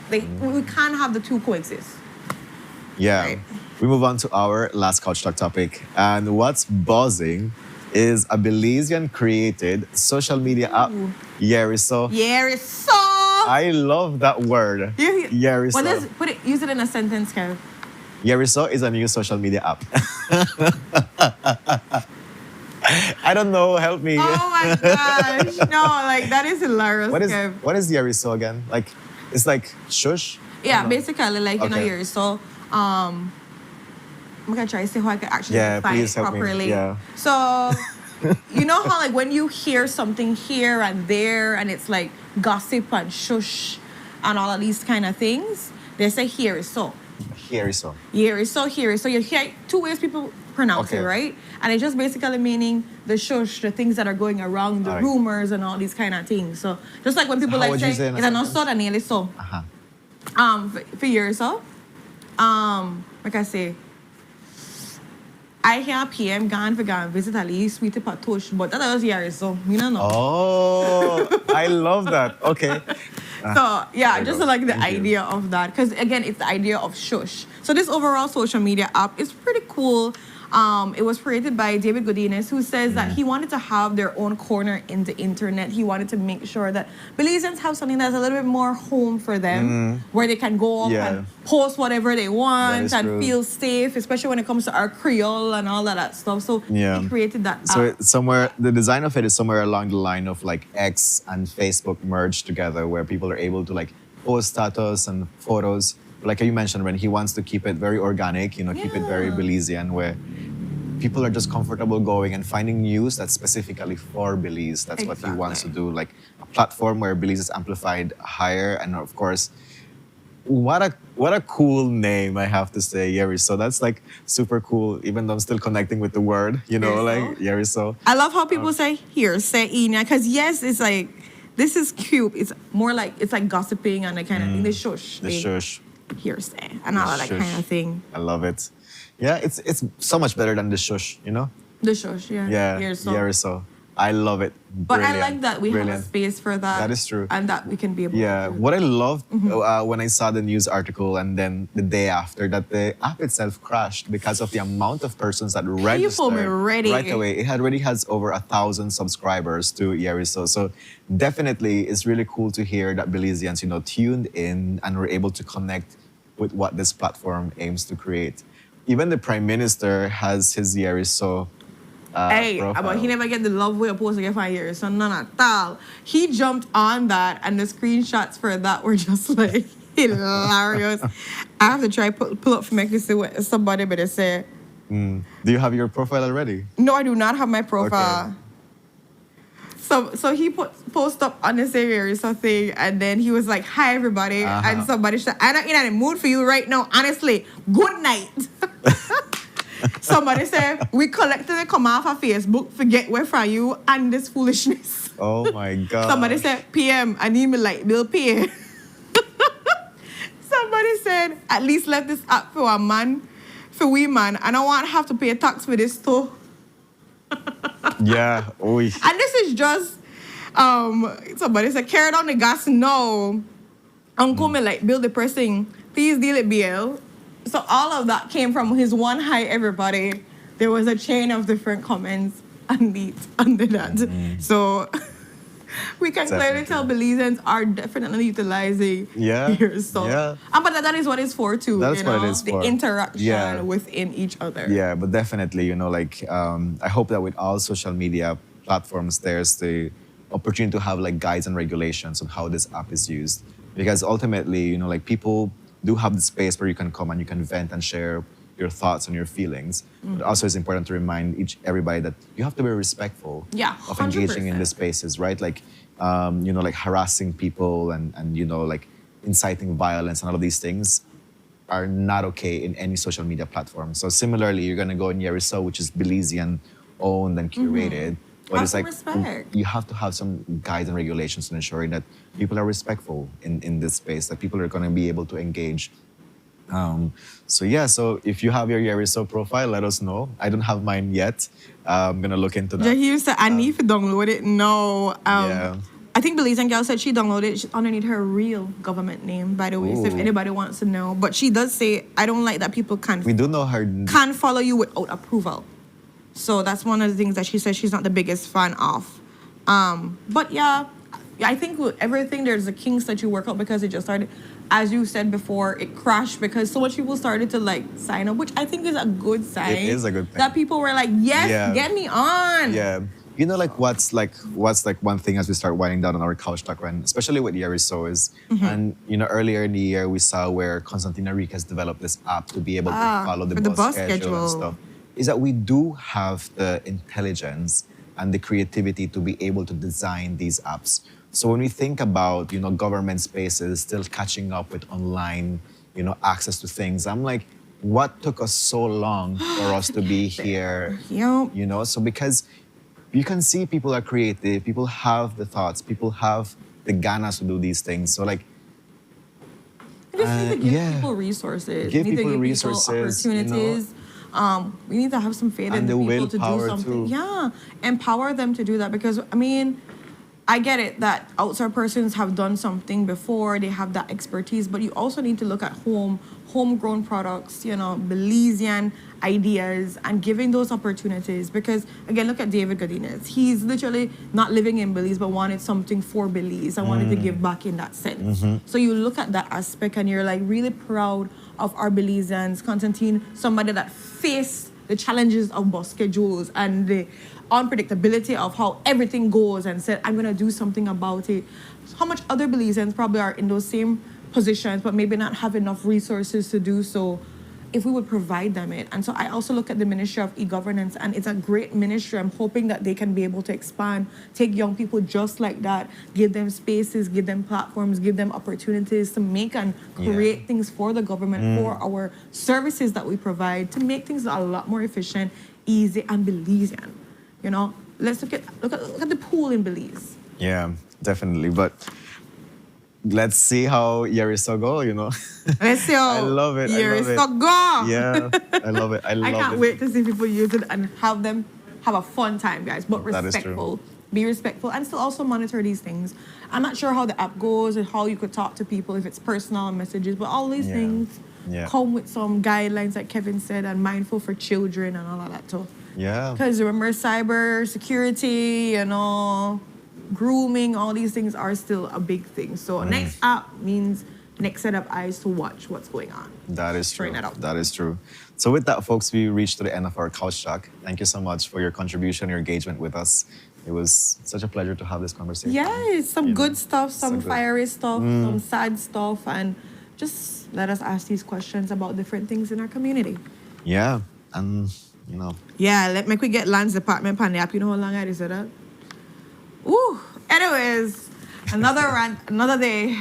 S1: We can't have the two coexist.
S3: Yeah.
S1: Right.
S3: We move on to our last couch talk topic. And what's buzzing is a Belizean created social media app, Yeriso.
S1: Yeah, it's so.
S3: I love that word. Yeriso.
S1: What is? Use it in a sentence, Kev.
S3: Yeriso is a new social media app. I don't know, help me.
S1: Oh my gosh! No, that is hilarious, Kev.
S3: What is Yeriso again? It's like shush?
S1: Yeah, basically,
S3: Okay.
S1: you're so. I'm gonna try to see how I can actually
S3: Yeah,
S1: define
S3: please
S1: it
S3: help me.
S1: properly.
S3: Yeah.
S1: So, you know how when you hear something here and there, and it's like gossip and shush, and all of these kind of things, they say here is so.
S3: Yeriso.
S1: Here is so. Here is so. You hear two ways people pronounce it,
S3: Okay.
S1: right? And it's just basically meaning the shush, the things that are going around, the
S3: Alright.
S1: rumors and all these kind of things. So just like when people
S3: How
S1: like
S3: would
S1: say,
S3: you say in a
S1: it's not
S3: sentence?
S1: so, and it's so.
S3: Uh-huh.
S1: For years so, like I say, I hear PM gone for gone visit Ali sweetie patush, but that was years so, know.
S3: Oh, I love that. Okay.
S1: So yeah,
S3: there you
S1: just
S3: go.
S1: like the
S3: Thank you.
S1: idea of that, because again, it's the idea of shush. So this overall social media app is pretty cool. It was created by David Godinez, who says that he wanted to have their own corner in the internet. He wanted to make sure that Belizeans have something that's a little bit more home for them, where they can go up
S3: Yeah.
S1: and post whatever they want
S3: is
S1: and
S3: true.
S1: feel safe, especially when it comes to our Creole and all of that stuff. So
S3: Yeah.
S1: he created that
S3: So
S1: app.
S3: it's somewhere, the design of it is somewhere along the line of like X and Facebook merged together, where people are able to like post status and photos. Like you mentioned, when he wants to keep it very organic, keep it very
S1: Yeah.
S3: Belizean, where people are just comfortable going and finding news that's specifically for Belize. That's what he wants to
S1: Exactly.
S3: do, like a platform where Belize is amplified higher. And of course, what a cool name, I have to say, Yeriso. That's like super cool, even though I'm still connecting with the word,
S1: Yeriso.
S3: like Yeriso.
S1: I love how people say here, say Ina, because yes, it's like this is cute. It's more like it's like gossiping and the kind of thing. The shush,
S3: The shush.
S1: hearsay, and all of that
S3: Shush.
S1: kind of thing.
S3: I love it. Yeah, it's so much better than the shush,
S1: The shush, yeah.
S3: Yeah,
S1: Hearsay.
S3: Yeriso. I love it.
S1: But I
S3: Brilliant.
S1: like that we have a
S3: Brilliant.
S1: space for that.
S3: That is true.
S1: And that we can be able
S3: Yeah,
S1: to do
S3: what I loved
S1: Mm-hmm.
S3: when I saw the news article and then the day after that the app itself crashed because of the amount of persons that registered
S1: already.
S3: right away. It already has over 1,000 subscribers to Yeriso. So definitely it's really cool to hear that Belizeans, tuned in and were able to connect with what this platform aims to create. Even the Prime Minister has his Yeriso
S1: Hey,
S3: profile.
S1: but he never get the love we're supposed to get 5 years. So none at all. He jumped on that, and the screenshots for that were just like hilarious. I have to try pull up for me to see what somebody better say.
S3: Do you have your profile already?
S1: No, I do not have my profile. So he post up on the Savior thing, and then he was like, "Hi everybody," and somebody said, "I'm not in a mood for you right now. Honestly, good night." Somebody said, "We collectively come off of Facebook, forget where from you and this foolishness."
S3: Oh my God.
S1: Somebody said, "PM, I need me light bill pay." Somebody said, "At least let this app for a man, for we man. I don't want to have to pay tax for this too."
S3: Yeah. Oy.
S1: And this is just somebody said, "Carry down the gas no. Uncle me like bill the person. Please deal it BL." So all of that came from his one hi everybody. There was a chain of different comments under that. So we can clearly tell Belizeans are definitely utilizing here. So but that is what it's for too.
S3: That's what it is
S1: the
S3: for.
S1: interaction within each other.
S3: Yeah, but definitely, like I hope that with all social media platforms, there's the opportunity to have like guides and regulations on how this app is used. Because ultimately, like people do have the space where you can come and you can vent and share your thoughts and your feelings. But also it's important to remind everybody that you have to be respectful of engaging in the spaces, right? Like, like harassing people and like inciting violence and all of these things are not okay in any social media platform. So similarly, you're gonna go in Yeriso, which is Belizean owned and curated. But it's like you have to have some guides and regulations to ensure that people are respectful in this space, that people are going to be able to engage. So if you have your Yeriso profile, let us know. I don't have mine yet. I'm going to look into that.
S1: He said, "I need to download it." No. I think Belizean girl said she downloaded it underneath her real government name, by the way, so if anybody wants to know. But she does say, "I don't like that people
S3: We do know her.
S1: Can't follow you without approval." So that's one of the things that she says she's not the biggest fan of. But yeah, I think with everything, there's a kinks that you work out because it just started, as you said before, it crashed because so much people started to like sign up, which I think is a good sign.
S3: It is a good thing.
S1: That people were like, "Yes, get me on."
S3: Yeah. What's one thing as we start winding down on our couch talk run, especially with Yeriso is, and earlier in the year we saw where Constantina Riquez developed this app to be able to follow the bus schedule and stuff. Is that we do have the intelligence and the creativity to be able to design these apps. So when we think about, government spaces still catching up with online, access to things, I'm like, what took us so long for us to be here? So because you can see people are creative, people have the thoughts, people have the ganas to do these things. So like,
S1: we just need to give people resources.
S3: Give
S1: we need
S3: people
S1: to give
S3: resources,
S1: people opportunities. We need to have some faith in the people to do something. Yeah, empower them to do that because, I get it that outside persons have done something before, they have that expertise, but you also need to look at homegrown products, Belizean ideas and giving those opportunities because, again, look at David Godinez. He's literally not living in Belize but wanted something for Belize and wanted to give back in that sense. So you look at that aspect and you're like really proud of our Belizeans. Constantine, somebody that faced the challenges of bus schedules and the unpredictability of how everything goes and said, "I'm going to do something about it." How much other Belizeans probably are in those same positions but maybe not have enough resources to do so if we would provide them it. And so I also look at the Ministry of E-Governance and it's a great ministry. I'm hoping that they can be able to expand, take young people just like that, give them spaces, give them platforms, give them opportunities to make and create things for the government, for our services that we provide, to make things a lot more efficient, easy, and Belizean. Let's look at the pool in Belize.
S3: Yeah, definitely. But let's see how Yeriso go,
S1: Let's see how
S3: I love it.
S1: Yeriso go.
S3: Yeah, I love it. I
S1: can't wait to see people use it and have them have a fun time, guys, but respectful. Be respectful and still also monitor these things. I'm not sure how the app goes and how you could talk to people if it's personal messages, but all these things come with some guidelines, like Kevin said, and mindful for children and all of that too.
S3: Yeah.
S1: Because remember, cyber security, grooming, all these things are still a big thing. So next app means next set of eyes to watch what's going on.
S3: That is true.
S1: That out.
S3: That is true. So with that, folks, we reached to the end of our couch talk. Thank you so much for your contribution, your engagement with us. It was such a pleasure to have this conversation.
S1: Yes, some good stuff, some fiery stuff, some sad stuff, and just let us ask these questions about different things in our community.
S3: Yeah, and
S1: Yeah, make we get Land's Department on the app. You know how long I said that? Ooh. Anyways, another rant, another day.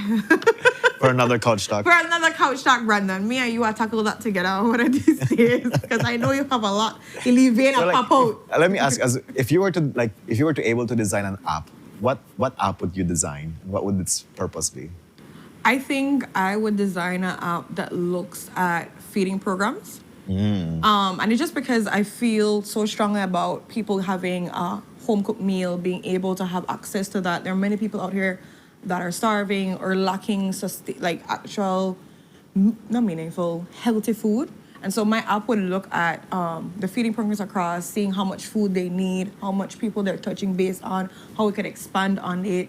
S3: For another couch talk.
S1: For another couch talk, Brandon. Me and you are tackle that together one of these days because I know you have a lot. You leave in
S3: So,
S1: and
S3: like,
S1: pop out.
S3: let me ask, if you were to able to design an app, what app would you design? What would its purpose be?
S1: I think I would design an app that looks at feeding programs. And it's just because I feel so strongly about people having a home cooked meal, being able to have access to that. There are many people out here that are starving or lacking actual, not meaningful, healthy food. And so my app would look at the feeding programs across, seeing how much food they need, how much people they're touching base on, how we could expand on it,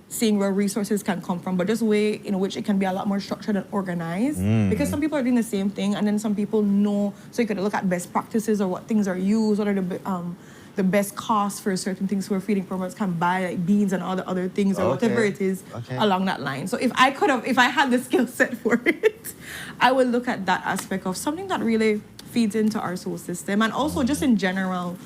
S1: seeing where resources can come from, but just a way in which it can be a lot more structured and organized. Because some people are doing the same thing, and then some people know, so you could look at best practices or what things are used, what are the best costs for certain things where feeding programs can buy, like beans and all the other things or whatever it is along that line. So if I had the skill set for it, I would look at that aspect of something that really feeds into our soul system, and also just in general,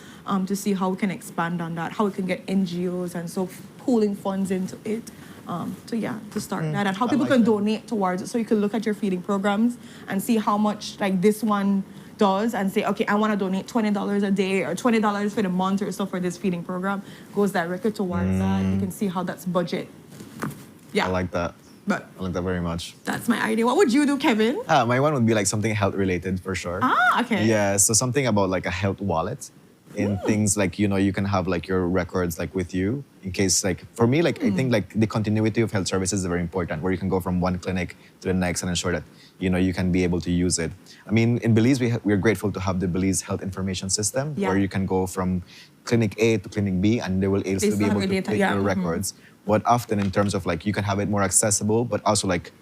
S1: to see how we can expand on that, how we can get NGOs and so pooling funds into it, to start that, and how people can donate towards it. So you can look at your feeding programs and see how much like this one does and say, okay, I want to donate $20 a day or $20 for the month or so for this feeding program, goes directly towards that. You can see how that's budget. Yeah.
S3: I like that.
S1: But
S3: I like that very much.
S1: that's my idea. What would you do, Kevin?
S3: My one would be like something health related for sure.
S1: Okay.
S3: Yeah, so something about like a health wallet. In things like, you can have like your records like with you in case like, for me, like I think like the continuity of health services is very important, where you can go from one clinic to the next and ensure that, you can be able to use it. I mean, in Belize, we're grateful to have the Belize Health Information System, where you can go from clinic A to clinic B and they will still be able to take your records. But often in terms of like, you can have it more accessible, but also like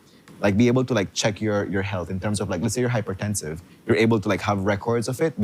S3: be able to like check your health in terms of like, let's say you're hypertensive, you're able to like have records of it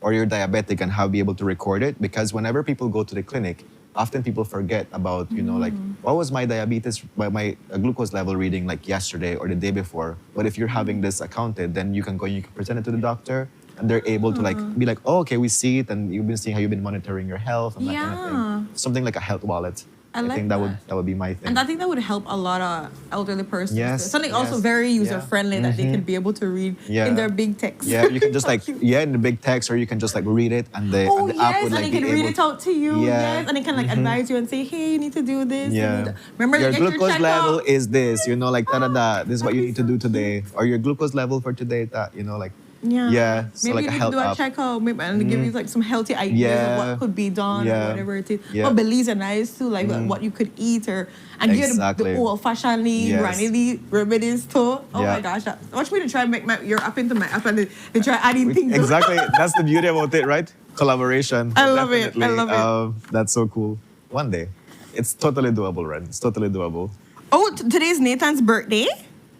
S3: or you're diabetic and be able to record it, because whenever people go to the clinic, often people forget about, like, what was my diabetes, my glucose level reading like yesterday or the day before. But if you're having this accounted, then you can present it to the doctor and they're able to like be like, oh, okay, we see it and you've been seeing how you've been monitoring your health and that kind of thing. Something like a health wallet. I think that would be my thing.
S1: And I think that would help a lot of elderly persons.
S3: Yes,
S1: Something also very user friendly that they could be able to read in their big text.
S3: Yeah, you can just like in the big text, or you can just like read it and the app would like
S1: and it can read it out to you. Yes, and it can like advise you and say, hey, you need to do this.
S3: Yeah.
S1: Remember
S3: your
S1: to get
S3: glucose
S1: your
S3: level is this, like da-da-da. This is what you need to do today. Or your glucose level for today, that, like. Yeah. So
S1: maybe
S3: like
S1: you
S3: a
S1: need to
S3: health
S1: do a
S3: app.
S1: checkup and give you like some healthy ideas of what could be done or whatever it is. But Belize are nice too, like what you could eat and give the old-fashionedly, granny remedies too. Oh my gosh. Watch me to try and make your app into my app and they try adding things.
S3: Exactly. That's the beauty about it, right? Collaboration.
S1: I love it. I love
S3: it. That's so cool. One day. It's totally doable, Ren. It's totally doable.
S1: Oh, today's Nathan's birthday?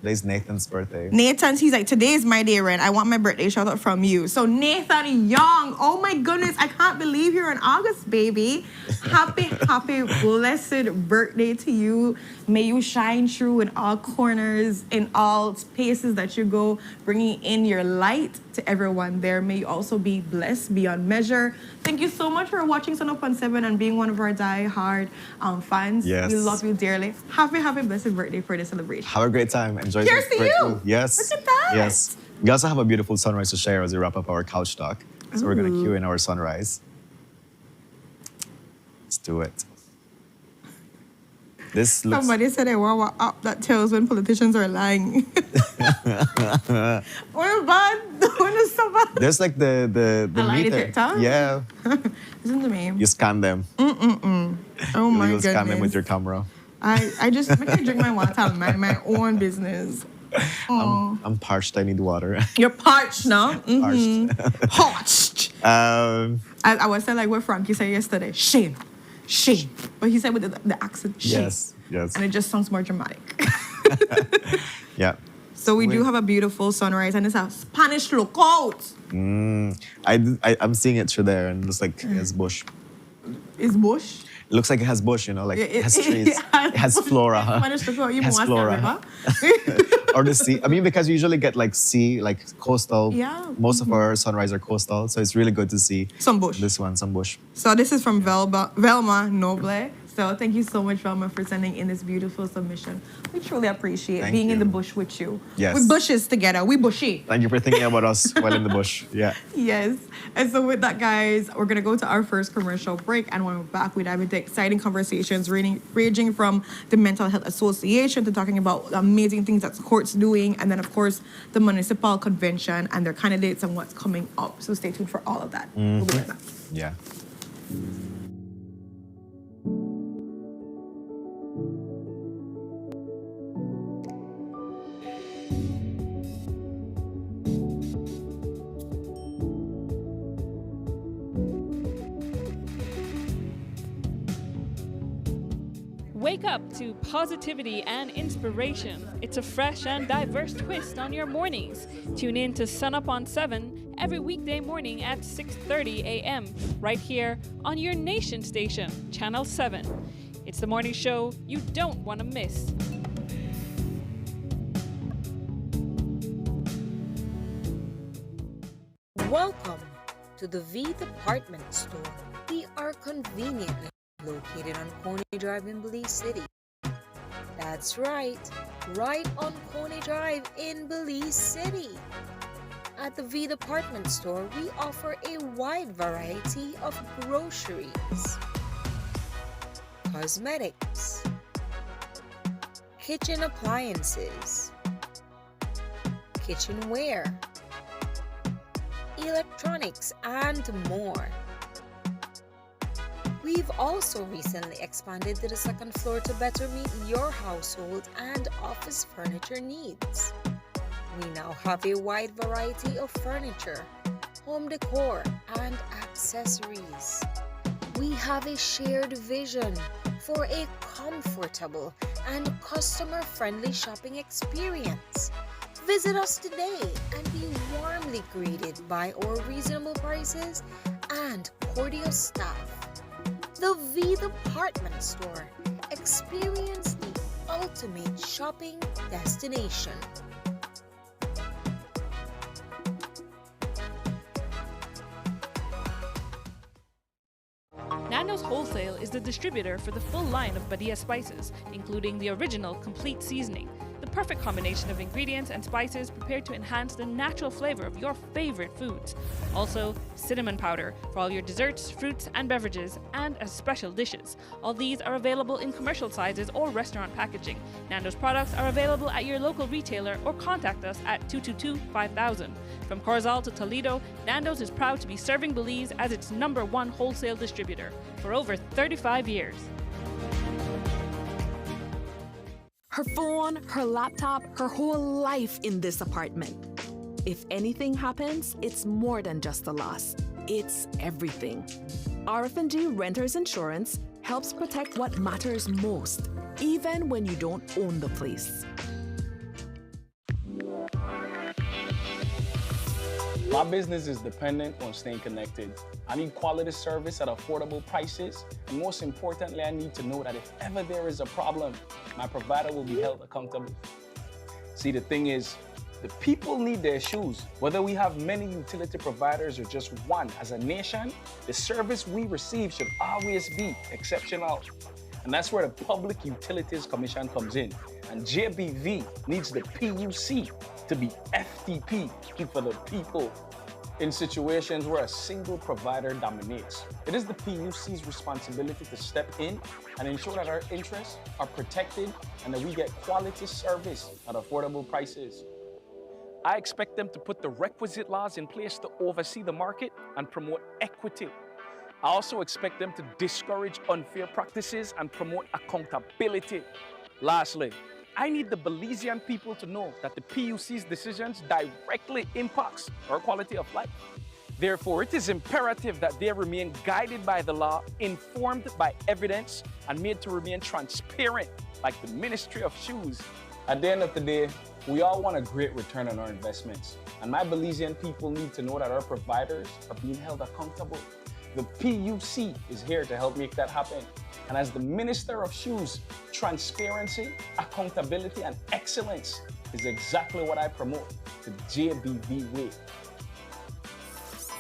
S3: Today's Nathan's birthday.
S1: He's like, today is my day, Ren. I want my birthday shout out from you. So Nathan Young, oh my goodness, I can't believe you're in August, baby. Happy, blessed birthday to you. May you shine through in all corners, in all spaces that you go, bringing in your light to everyone there. May you also be blessed beyond measure. Thank you so much for watching Sunup on 7 and being one of our die-hard fans.
S3: Yes.
S1: We love you dearly. Happy, blessed birthday for the celebration.
S3: Have a great time. Enjoy.
S1: Cheers to you.
S3: Yes.
S1: Look at that.
S3: Yes. We also have a beautiful sunrise to share as we wrap up our couch talk. So we're going to cue in our sunrise. Let's do it. This looks...
S1: Somebody said they want an app that tells when politicians are lying. We're bad.
S3: There's like the
S1: lie
S3: meter.
S1: detector?
S3: Yeah.
S1: Listen to me.
S3: You scan them.
S1: Oh my
S3: You'll
S1: goodness.
S3: scan them with your camera.
S1: I just make me drink my water, my own business.
S3: I'm parched. I need water.
S1: You're parched now. Parched. I was saying like what Frankie said yesterday. Shame. But he said with the accent. Shame.
S3: Yes.
S1: And it just sounds more dramatic.
S3: Yeah.
S1: So we do have a beautiful sunrise and it's a Spanish lookout.
S3: I'm seeing it through there and it's like it's bush.
S1: It's bush.
S3: It looks like it has bush, like it has trees. It has
S1: bush.
S3: flora.
S1: Managed to throw you
S3: It has
S1: more
S3: flora. Or the sea. I mean, because you usually get like sea, like coastal.
S1: Yeah.
S3: Most of our sunrise are coastal, so it's really good to see
S1: Some bush.
S3: this one, some bush.
S1: So this is from Velma Noble. So thank you so much, Velma, for sending in this beautiful submission. We truly appreciate
S3: Thank
S1: being in
S3: you.
S1: the bush with you.
S3: Yes.
S1: We bushes together. We bushy.
S3: Thank you for thinking about us while in the bush. Yeah.
S1: Yes. And so with that, guys, we're going to go to our first commercial break. And when we're back, we dive into exciting conversations ranging from the Mental Health Association to talking about the amazing things that the court's doing. And then, of course, the municipal convention and their candidates and what's coming up. So stay tuned for all of that. We'll be right back.
S3: Yeah.
S5: Wake up to positivity and inspiration. It's a fresh and diverse twist on your mornings. Tune in to Sunup on 7 every weekday morning at 6:30 a.m. right here on your nation station, Channel 7. It's the morning show you don't want to miss.
S6: Welcome to the V Department Store. We are conveniently located on Coney Drive in Belize City. That's right on Coney Drive in Belize City. At the V Department Store, we offer a wide variety of groceries, cosmetics, kitchen appliances, kitchenware, electronics, and more. We've also recently expanded to the second floor to better meet your household and office furniture needs. We now have a wide variety of furniture, home decor, and accessories. We have a shared vision for a comfortable and customer-friendly shopping experience. Visit us today and be warmly greeted by our reasonable prices and cordial staff. The V Department Store. Experience the ultimate shopping destination.
S5: Nando's Wholesale is the distributor for the full line of Badia spices, including the original complete seasoning, the perfect combination of ingredients and spices prepared to enhance the natural flavor of your favorite foods. Also, cinnamon powder for all your desserts, fruits, and beverages, and as special dishes. All these are available in commercial sizes or restaurant packaging. Nando's products are available at your local retailer or contact us at 222-5000. From Corzal to Toledo, Nando's is proud to be serving Belize as its #1 wholesale distributor for over 35 years.
S7: Her phone, her laptop, her whole life in this apartment. If anything happens, it's more than just a loss. It's everything. RF&G Renters Insurance helps protect what matters most, even when you don't own the place.
S8: My business is dependent on staying connected. I need quality service at affordable prices, and most importantly, I need to know that if ever there is a problem, my provider will be held accountable. See, the thing is, the people need their shoes. Whether we have many utility providers or just one, as a nation, the service we receive should always be exceptional. And that's where the Public Utilities Commission comes in. And JBV needs the PUC to be FTP, for the people, in situations where a single provider dominates. It is the PUC's responsibility to step in and ensure that our interests are protected and that we get quality service at affordable prices. I expect them to put the requisite laws in place to oversee the market and promote equity. I also expect them to discourage unfair practices and promote accountability. Lastly, I need the Belizean people to know that the PUC's decisions directly impacts our quality of life. Therefore, it is imperative that they remain guided by the law, informed by evidence, and made to remain transparent, like the Ministry of Shoes. At the end of the day, we all want a great return on our investments. And my Belizean people need to know that our providers are being held accountable. The PUC is here to help make that happen. And as the Minister of Shoes, transparency, accountability, and excellence is exactly what I promote, the JBV way.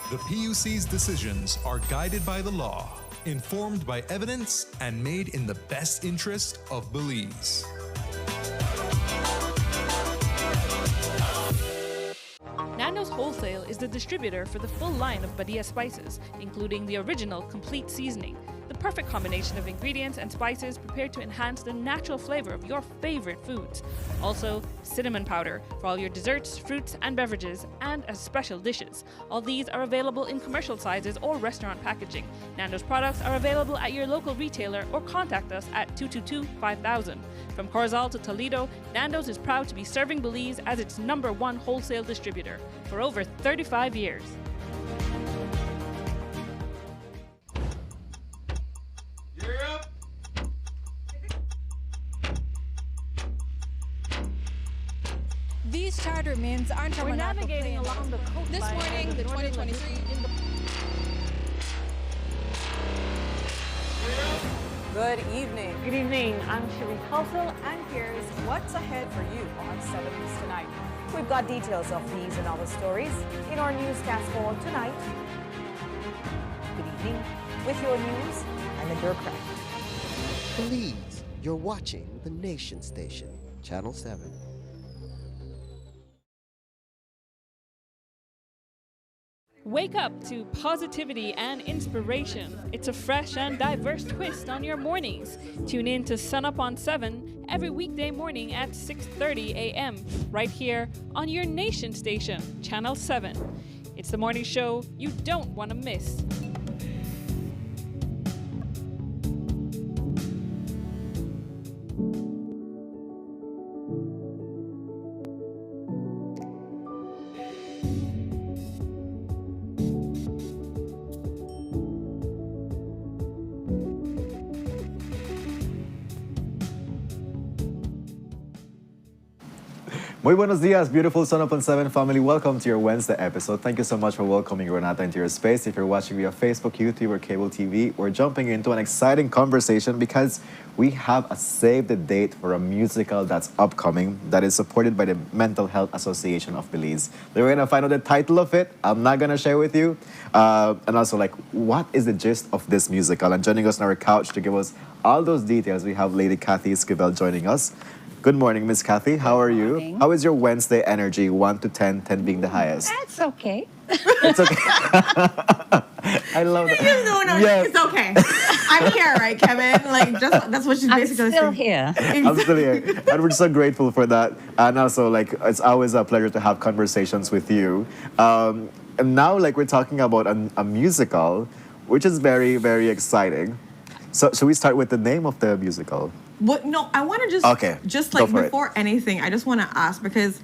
S9: The PUC's decisions are guided by the law, informed by evidence, and made in the best interest of Belize.
S5: Nando's Wholesale is the distributor for the full line of Badia spices, including the original complete seasoning, the perfect combination of ingredients and spices prepared to enhance the natural flavor of your favorite foods. Also, cinnamon powder for all your desserts, fruits, and beverages, and as special dishes. All these are available in commercial sizes or restaurant packaging. Nando's products are available at your local retailer or contact us at 222-5000. From Corozal to Toledo, Nando's is proud to be serving Belize as its #1 wholesale distributor for over 35 years.
S10: These charter mints aren't
S5: We're navigating along the coast.
S10: This morning, the 2023
S11: Good evening.
S12: Good evening. I'm Shireen Halsell, and here's what's ahead for you on 7 News Tonight. We've got details of these and other stories in our newscast for tonight. Good evening, with your news, I'm the bureaucrat.
S13: Belize, you're watching the Nation Station, Channel 7.
S5: Wake up to positivity and inspiration. It's a fresh and diverse twist on your mornings. Tune in to Sunup on 7 every weekday morning at 6:30 a.m. right here on your Nation Station, Channel 7. It's the morning show you don't want to miss.
S3: Muy buenos dias, beautiful Sun Up on 7 family. Welcome to your Wednesday episode. Thank you so much for welcoming Renata into your space. If you're watching via Facebook, YouTube, or cable TV, we're jumping into an exciting conversation because we have a save the date for a musical that's upcoming that is supported by the Mental Health Association of Belize. We're going to find out the title of it. I'm not going to share with you. And also, what is the gist of this musical? And joining us on our couch to give us all those details, we have Lady Kathy Esquivel joining us. Good morning, Miss Kathy. How are you? How is your Wednesday energy? 1 to 10, 10 being the highest.
S14: That's okay.
S3: It's okay. I love that.
S1: No,
S3: Yes.
S1: it's okay. I'm here, right, Kevin? That's what she's basically saying.
S14: I'm still here.
S3: I'm still here. And we're so grateful for that. And also, it's always a pleasure to have conversations with you. And now, we're talking about a musical, which is very, very exciting. So, should we start with the name of the musical?
S1: But no, I want to just before anything, I just want to ask, because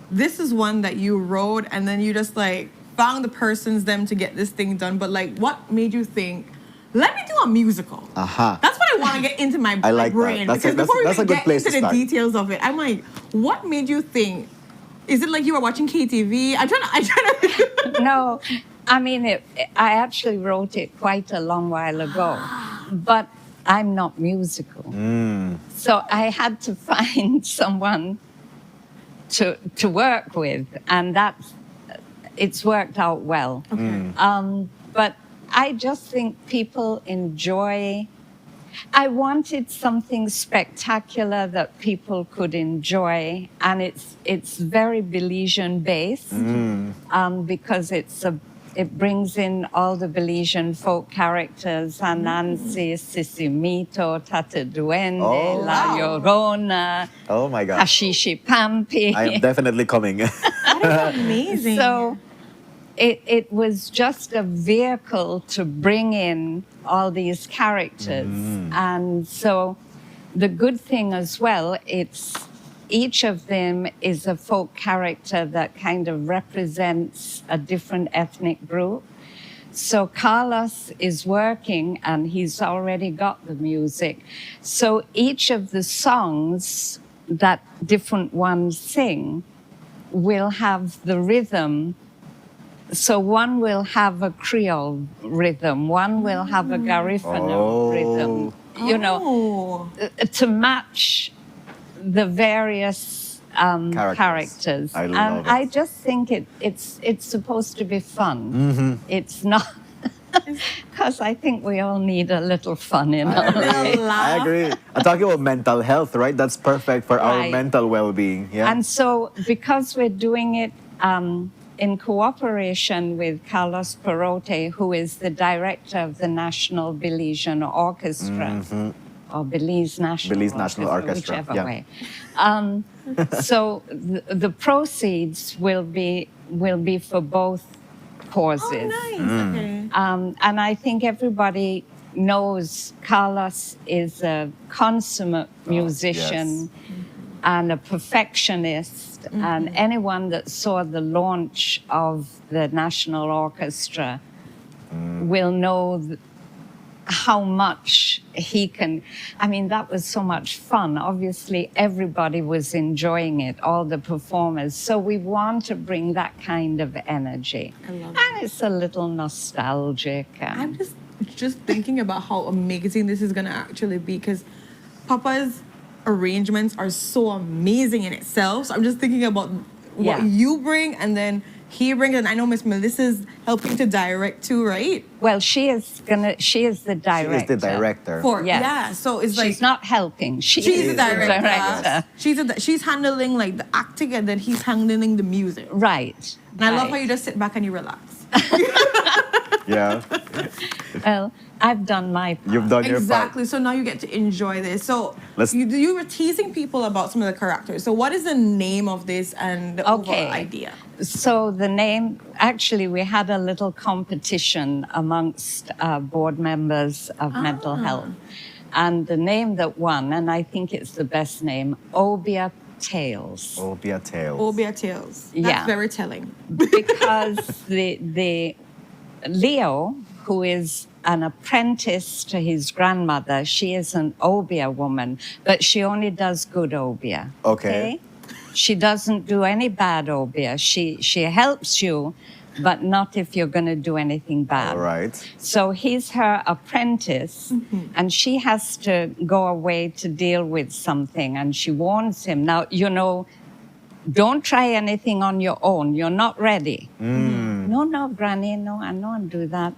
S1: this is one that you wrote and then you just found the persons them to get this thing done. But what made you think, let me do a musical? That's what I want to get into my brain.
S3: That.
S1: Because before we
S3: get into
S1: the details of it, I'm like, what made you think? Is it like you were watching KTV? I try to.
S14: No, I mean, I actually wrote it quite a long while ago, but I'm not musical. So I had to find someone to work with, and it's worked out well.
S1: Okay.
S14: But I just think people enjoy. I wanted something spectacular that people could enjoy, and it's very Belizean based because it brings in all the Belizean folk characters: Anansi, Sisimito, Tata Duende, La Llorona.
S3: Oh my God.
S14: Hashishi Pampi.
S3: I am definitely coming.
S1: That is amazing.
S14: So it was just a vehicle to bring in all these characters. And so the good thing as well, each of them is a folk character that kind of represents a different ethnic group. So Carlos is working and he's already got the music. So each of the songs that different ones sing will have the rhythm So one will have a Creole rhythm, one will have a Garifuna rhythm, you know, to match the various characters.
S3: I
S14: And
S3: love it.
S14: I just think it's supposed to be fun. It's not, because I think we all need a little fun in our life.
S3: I agree. I'm talking about mental health, right? That's perfect for our
S14: Right.
S3: mental well-being. Yeah.
S14: And so, because we're doing it in cooperation with Carlos Perote, who is the director of the National Belizean Orchestra, or Belize National
S3: Orchestra,
S14: whichever
S3: yeah.
S14: way. So the proceeds will be for both causes.
S1: Oh, nice. Okay.
S14: And I think everybody knows Carlos is a consummate musician and a perfectionist. And anyone that saw the launch of the National Orchestra will know how much he can. I mean, that was so much fun. Obviously, everybody was enjoying it, all the performers. So we want to bring that kind of energy.
S1: I love
S14: And it's a little nostalgic.
S1: I'm just thinking about how amazing this is gonna actually be, because Papa's arrangements are so amazing in itself. So I'm just thinking about what you bring, and then he brings, and I know Miss Melissa's helping to direct too, right?
S14: Well, she is the director.
S3: She is the director.
S1: Yeah, so it's like
S14: she's not helping. She's
S1: the director.
S14: director.
S1: She's handling like the acting, and then he's handling the music.
S14: Right.
S1: And I love how you just sit back and you relax.
S3: Yeah.
S14: Well, I've done my part.
S3: You've done your part.
S1: Exactly. So now you get to enjoy this. So you were teasing people about some of the characters. So what is the name of this and the overall idea?
S14: So the name, actually, we had a little competition amongst board members of mental health. And the name that won, and I think it's the best name, Obia Tales.
S3: Obia Tales.
S1: Obia Tales. That's very telling.
S14: Because the Leo, who is an apprentice to his grandmother, she is an Obia woman, but she only does good Obia.
S3: Okay.
S14: She doesn't do any bad Obia. She helps you, but not if you're going to do anything bad.
S3: All right.
S14: So he's her apprentice, and she has to go away to deal with something, and she warns him. Now, you know, don't try anything on your own. You're not ready. No, Granny, no, I don't do that.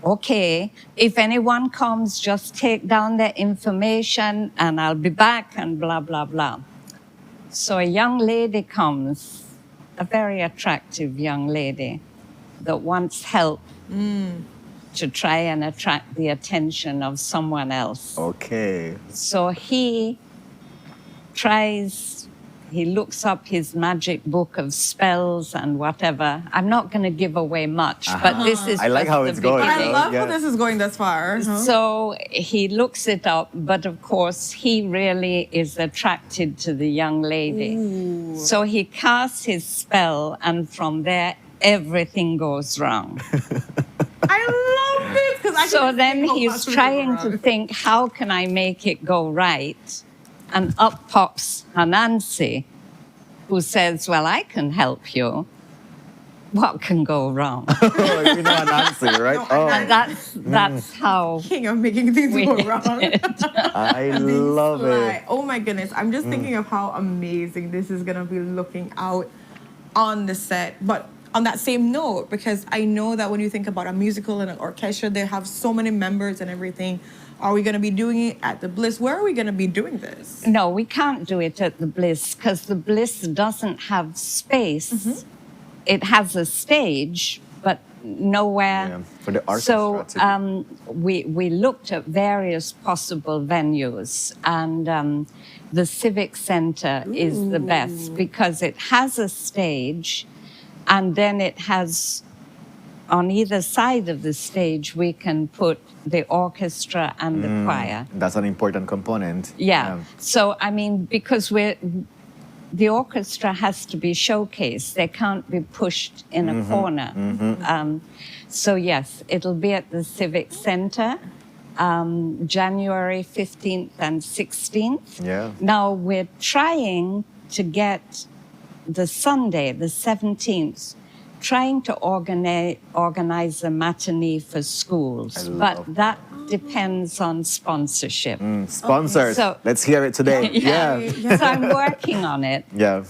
S14: Okay, if anyone comes, just take down their information, and I'll be back, and blah, blah, blah. So a young lady comes, a very attractive young lady that wants help to try and attract the attention of someone else.
S3: Okay.
S14: So he looks up his magic book of spells and whatever. I'm not going to give away much, but this is
S3: I like how it's going.
S1: I love how this is going thus far.
S14: So he looks it up, but of course he really is attracted to the young lady. So he casts his spell, and from there everything goes wrong.
S1: I love it. 'Cause I
S14: So
S1: can
S14: then
S1: think how
S14: he's
S1: much we
S14: trying
S1: go
S14: to
S1: wrong.
S14: think, how can I make it go right? And up pops Anansi, who says, well, I can help you. What can go wrong?
S3: You know Nancy, right?
S14: And that's how
S1: King of making things
S14: we
S1: go
S14: did
S1: wrong.
S3: I love it.
S1: Oh my goodness. I'm just thinking of how amazing this is going to be looking out on the set. But on that same note, because I know that when you think about a musical and an orchestra, they have so many members and everything. Are we going to be doing it at the Bliss? Where are we going to be doing this?
S14: No, we can't do it at the Bliss because the Bliss doesn't have space. It has a stage, but nowhere.
S3: For the orchestra.
S14: So we looked at various possible venues, and the Civic Center is the best because it has a stage, and then it has, on either side of the stage, we can put the orchestra and the choir.
S3: That's an important component.
S14: Yeah. So, I mean, because the orchestra has to be showcased. They can't be pushed in a corner. So, yes, it'll be at the Civic Center, January 15th and 16th.
S3: Yeah.
S14: Now, we're trying to get the Sunday, the 17th, trying to organize a matinee for schools, but that depends on sponsorship.
S3: Sponsors.
S14: So-
S3: Let's hear it today. Yeah.
S14: So I'm working on it.
S3: Yeah.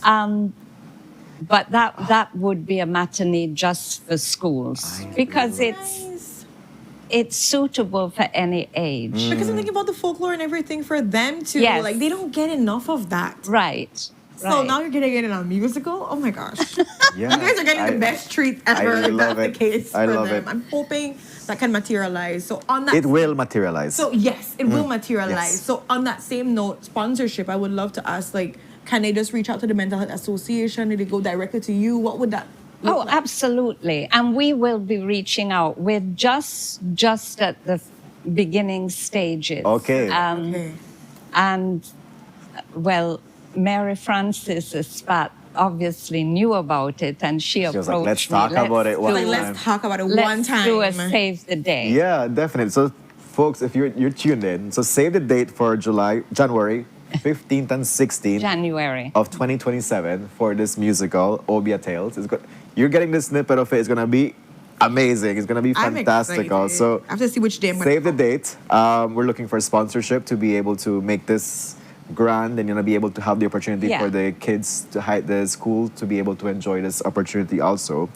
S14: But that would be a matinee just for schools because it's suitable for any age.
S1: Because I'm thinking about the folklore and everything for them too.
S14: Yes.
S1: Like they don't get enough of that.
S14: Right.
S1: So now you're getting it in a musical. Oh my gosh!
S3: Yeah.
S1: You guys are getting the best treat ever. If
S3: love
S1: that's
S3: it.
S1: the case
S3: I
S1: for
S3: love
S1: them.
S3: it.
S1: I'm hoping that can materialize. So on that,
S3: It will materialize.
S1: So yes, it will materialize.
S3: Yes.
S1: So on that same note, sponsorship. I would love to ask, like, can they just reach out to the Mental Health Association? Did they go directly to you? What would that? look
S14: Oh,
S1: like?
S14: absolutely. And we will be reaching out. We're just at the beginning stages.
S3: Okay.
S14: And, well, Mary Frances Spat obviously knew about it, and she
S3: was
S14: approached
S3: like, let's
S14: me.
S3: talk about it one
S14: do-
S3: time.
S1: Let's talk about it
S14: let's
S1: one time.
S14: do a save the day.
S3: Yeah, definitely. So, folks, if you're tuned in, so save the date for January 15th and 16th
S14: January.
S3: of 2027 for this musical, Obia Tales. You're getting this snippet of it. It's gonna be amazing. It's gonna be
S1: I'm
S3: fantastical.
S1: excited.
S3: So
S1: I have to see which day I'm
S3: save the
S1: gonna
S3: date. We're looking for sponsorship to be able to make this grand and be able to have the opportunity
S14: Yeah.
S3: for the kids to the school to be able to enjoy this opportunity also.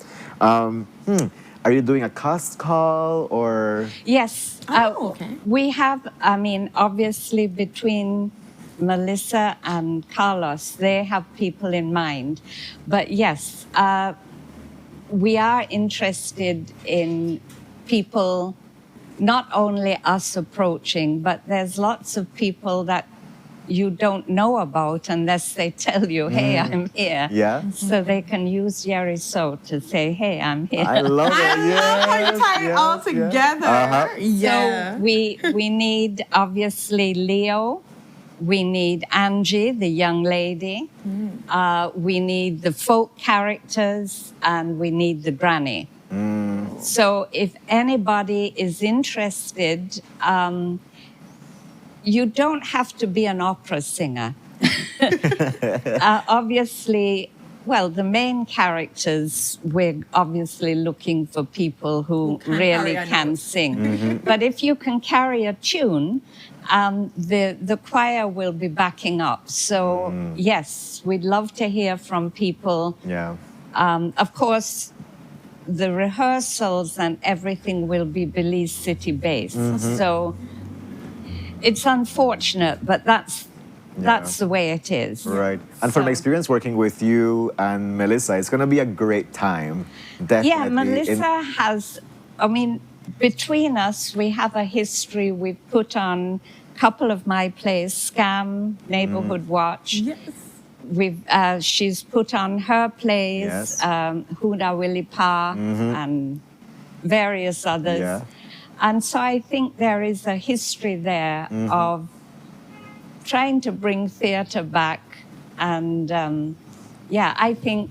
S3: Are you doing a cast call or?
S14: Yes.
S1: okay.
S14: We have, I mean, obviously between Melissa and Carlos, they have people in mind. But yes, we are interested in people, not only us approaching, but there's lots of people that you don't know about unless they tell you, hey, I'm here.
S3: Yeah.
S14: So they can use Yeri So to say, hey, I'm here.
S3: I love it.
S1: I love how you tie it all
S3: yes.
S1: together.
S3: Uh-huh.
S1: Yeah.
S14: So we need obviously Leo, we need Angie, the young lady, we need the folk characters, and we need the granny. So if anybody is interested, you don't have to be an opera singer. Obviously, well, the main characters, we're obviously looking for people who
S1: can
S14: really
S1: carry a
S14: can
S1: note.
S14: sing. But if you can carry a tune, the choir will be backing up. So, yes, we'd love to hear from people.
S3: Yeah.
S14: Of course, the rehearsals and everything will be Belize City based. So it's unfortunate, but that's the way it is.
S3: Right. And from
S14: So-
S3: experience working with you and Melissa, it's going to be a great time. Definitely.
S14: Yeah, Melissa has, I mean, between us, we have a history. We've put on a couple of my plays, Scam, Neighborhood Watch.
S1: Yes.
S14: She's put on her plays,
S3: Yes.
S14: Huda Willie Pa, and various others.
S3: Yeah.
S14: And so I think there is a history there of trying to bring theatre back. And I think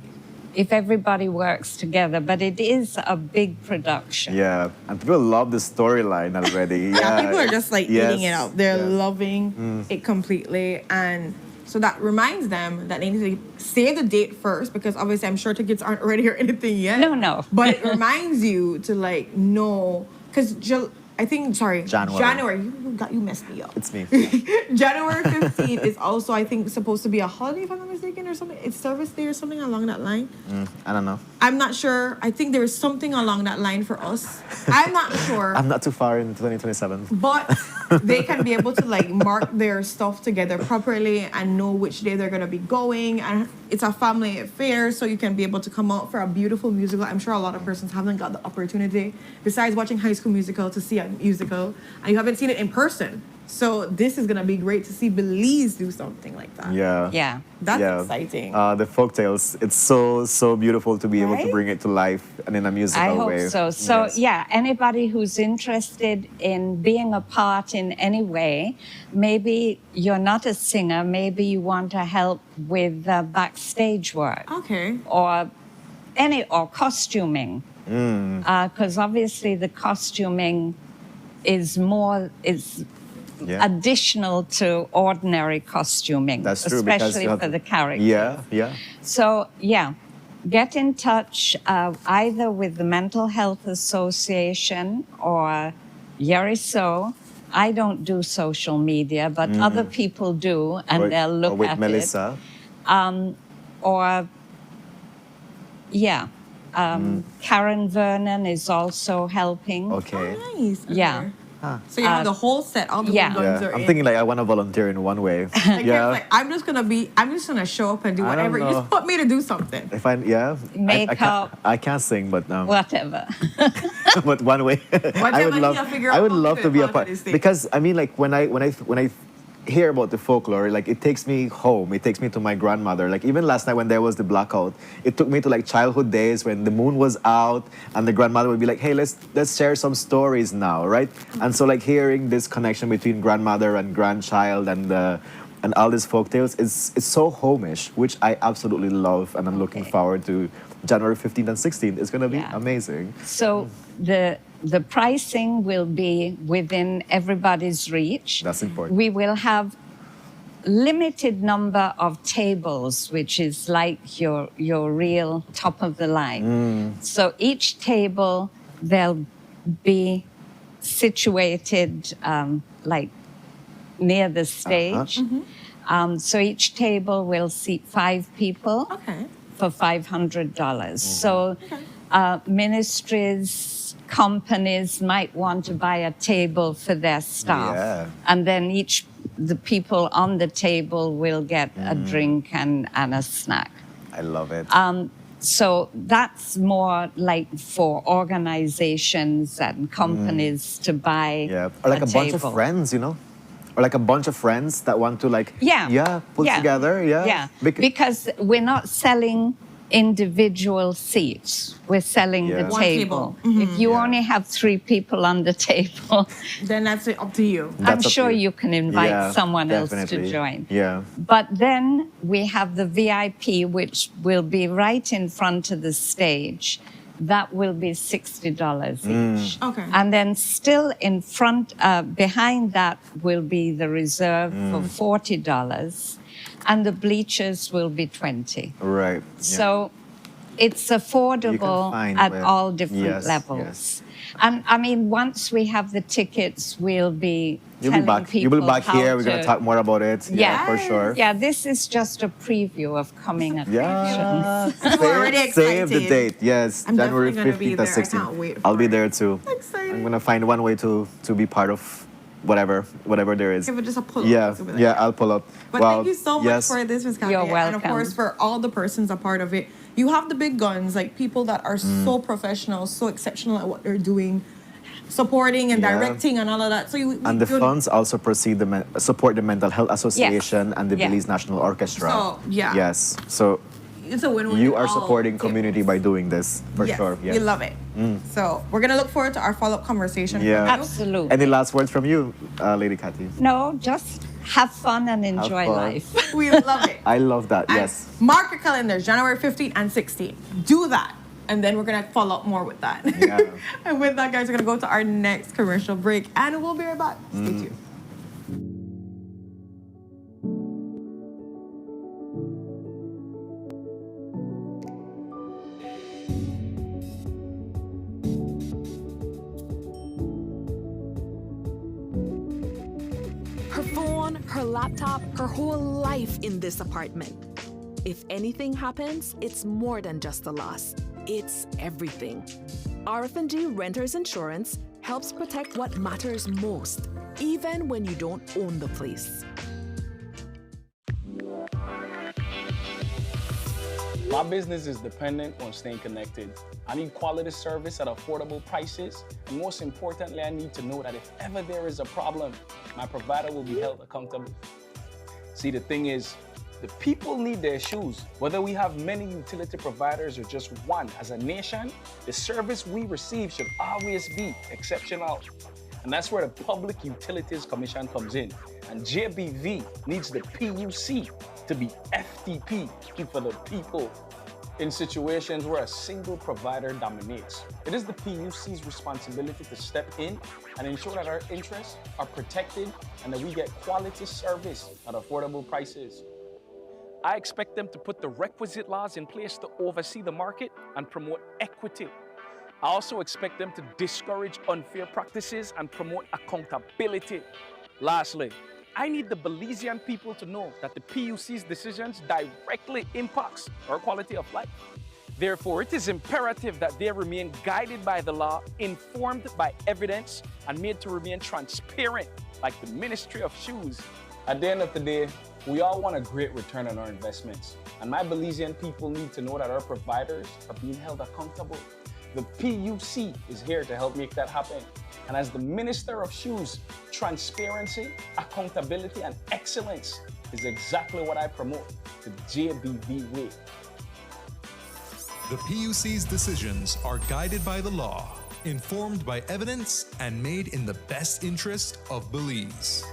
S14: if everybody works together, but it is a big production.
S3: Yeah. And people love the storyline already.
S1: Yeah, people are just like
S3: Yes.
S1: eating it up. They're
S3: Yes.
S1: loving it completely. And so that reminds them that they need to save the date first, because obviously I'm sure tickets aren't ready or anything yet.
S14: No.
S1: But it reminds you to like know, because January. You messed me up.
S3: It's me.
S1: January 15th is also, I think, supposed to be a holiday, if I'm not mistaken, or something. It's service day or something along that line.
S3: I don't know.
S1: I'm not sure. I think there is something along that line for us. I'm not sure.
S3: I'm not too far in 2027.
S1: But they can be able to like mark their stuff together properly and know which day they're gonna be going. And it's a family affair, so you can be able to come out for a beautiful musical. I'm sure a lot of persons haven't got the opportunity, besides watching High School Musical, to see a musical, and you haven't seen it in person. So this is gonna be great to see Belize do something like that.
S3: Yeah.
S14: Yeah.
S1: That's exciting.
S3: The folktales, it's so beautiful to be able to
S1: Right?
S3: bring it to life and in a musical
S14: I hope
S3: way.
S14: so. So,
S3: Yes.
S14: yeah, anybody who's interested in being a part in any way, maybe you're not a singer, maybe you want to help with backstage work
S1: Okay.
S14: or costuming. Because obviously the costuming is
S3: Yeah.
S14: additional to ordinary costuming,
S3: That's true. Because
S14: especially
S3: you have
S14: for the characters.
S3: Yeah.
S14: So, yeah, get in touch either with the Mental Health Association or Yeriso. I don't do social media, but other people do, and they'll look
S3: or with
S14: at
S3: Melissa.
S14: it. Or, yeah, Karen Vernon is also helping.
S3: Okay.
S1: Nice.
S14: Yeah.
S1: So you have the whole set, all the
S14: yeah.
S1: guns
S3: Yeah.
S1: are
S3: I'm
S1: in.
S3: thinking like I want to volunteer in one way.
S1: Like,
S3: yeah.
S1: like, I'm just gonna show up and do
S3: I don't
S1: whatever. You
S3: know.
S1: just put me to do something.
S3: If I
S14: Makeup.
S3: I can't sing, but
S14: Whatever.
S3: but one way. I would love to be a part because I mean like when I hear about the folklore, like it takes me home. It takes me to my grandmother. Like even last night when there was the blackout, it took me to like childhood days when the moon was out and the grandmother would be like, "Hey, let's share some stories now," right? And so like hearing this connection between grandmother and grandchild and all these folk tales is so homish, which I absolutely love, and I'm looking forward to January 15th and 16th. It's gonna be amazing.
S14: So the pricing will be within everybody's reach.
S3: That's important.
S14: We will have limited number of tables, which is like your real top of the line. So each table, they'll be situated like near the stage. So each table will seat 5 people for $500. So ministries, companies might want to buy a table for their staff.
S3: Yeah.
S14: And then the people on the table will get a drink and a snack.
S3: I love it.
S14: So that's more like for organizations and companies to buy.
S3: Yeah, or like a bunch of
S14: table.
S3: friends, you know, or like a bunch of friends that want to like put together.
S14: Yeah, because we're not selling individual seats. We're selling the
S1: One
S14: table.
S1: table.
S14: If you only have 3 people on the table,
S1: then that's up to you.
S14: I'm sure you can invite someone else to join.
S3: Yeah.
S14: But then we have the VIP, which will be right in front of the stage. That will be $60 each.
S1: Okay.
S14: And then still in front, behind that will be the reserve for $40. And the bleachers will be $20.
S3: Right.
S14: So it's affordable at all different levels.
S3: Yes.
S14: And I mean, once we have the tickets, we'll be
S3: You'll
S14: telling
S3: be back.
S14: people
S3: You'll be back
S14: how
S3: here. We're gonna talk more about it. Yeah, for sure.
S14: Yeah, this is just a preview of coming attractions.
S1: We're already
S3: Save the
S1: excited.
S3: date. Yes,
S1: I'm
S3: January
S1: definitely gonna be
S3: 15th and
S1: there. I can't
S3: 16th.
S1: wait
S3: I'll be
S1: for it.
S3: there too.
S1: Exciting.
S3: I'm gonna find one way to be part of whatever there is.
S1: Give it just a pull up.
S3: Yeah, I'll pull up.
S1: But
S3: Well,
S1: thank you so much
S3: yes.
S1: for this, Ms. Kathy.
S14: You're
S1: And of
S14: welcome.
S1: course, for all the persons a part of it. You have the big guns, like people that are so professional, so exceptional at what they're doing, supporting and directing and all of that. So
S3: And the funds also support the Mental Health Association and the Belize National Orchestra.
S1: So, yeah.
S3: Yes. So
S1: it's a win-win.
S3: you are
S1: all
S3: supporting community by doing this, for sure. Yes.
S1: We love it. So we're going to look forward to our follow-up conversation.
S3: Yeah.
S1: with you.
S14: Absolutely.
S3: Any last words from you, Lady Kathy?
S14: No, just have fun and enjoy
S3: fun.
S14: life.
S1: We love it.
S3: I love that.
S1: And
S3: Yes.
S1: mark your calendars, January 15th and 16th. Do that. And then we're going to follow up more with that.
S3: Yeah.
S1: And with that, guys, we're going to go to our next commercial break. And we'll be right back. Stay tuned.
S7: Her phone, her laptop, her whole life in this apartment. If anything happens, it's more than just a loss. It's everything. RF&G Renters Insurance helps protect what matters most, even when you don't own the place.
S8: My business is dependent on staying connected. I need quality service at affordable prices, and most importantly, I need to know that if ever there is a problem, my provider will be held accountable. See, the thing is, the people need their shoes. Whether we have many utility providers or just one, as a nation, the service we receive should always be exceptional. And that's where the Public Utilities Commission comes in. And JBV needs the PUC to be FTP, for the people, in situations where a single provider dominates. It is the PUC's responsibility to step in and ensure that our interests are protected and that we get quality service at affordable prices. I expect them to put the requisite laws in place to oversee the market and promote equity. I also expect them to discourage unfair practices and promote accountability. Lastly, I need the Belizean people to know that the PUC's decisions directly impacts our quality of life. Therefore, it is imperative that they remain guided by the law, informed by evidence, and made to remain transparent, like the Ministry of Shoes. At the end of the day, we all want a great return on our investments. And my Belizean people need to know that our providers are being held accountable. The PUC is here to help make that happen. And as the Minister of Shoes, transparency, accountability, and excellence is exactly what I promote the JBV way.
S9: The PUC's decisions are guided by the law, informed by evidence, and made in the best interest of Belize.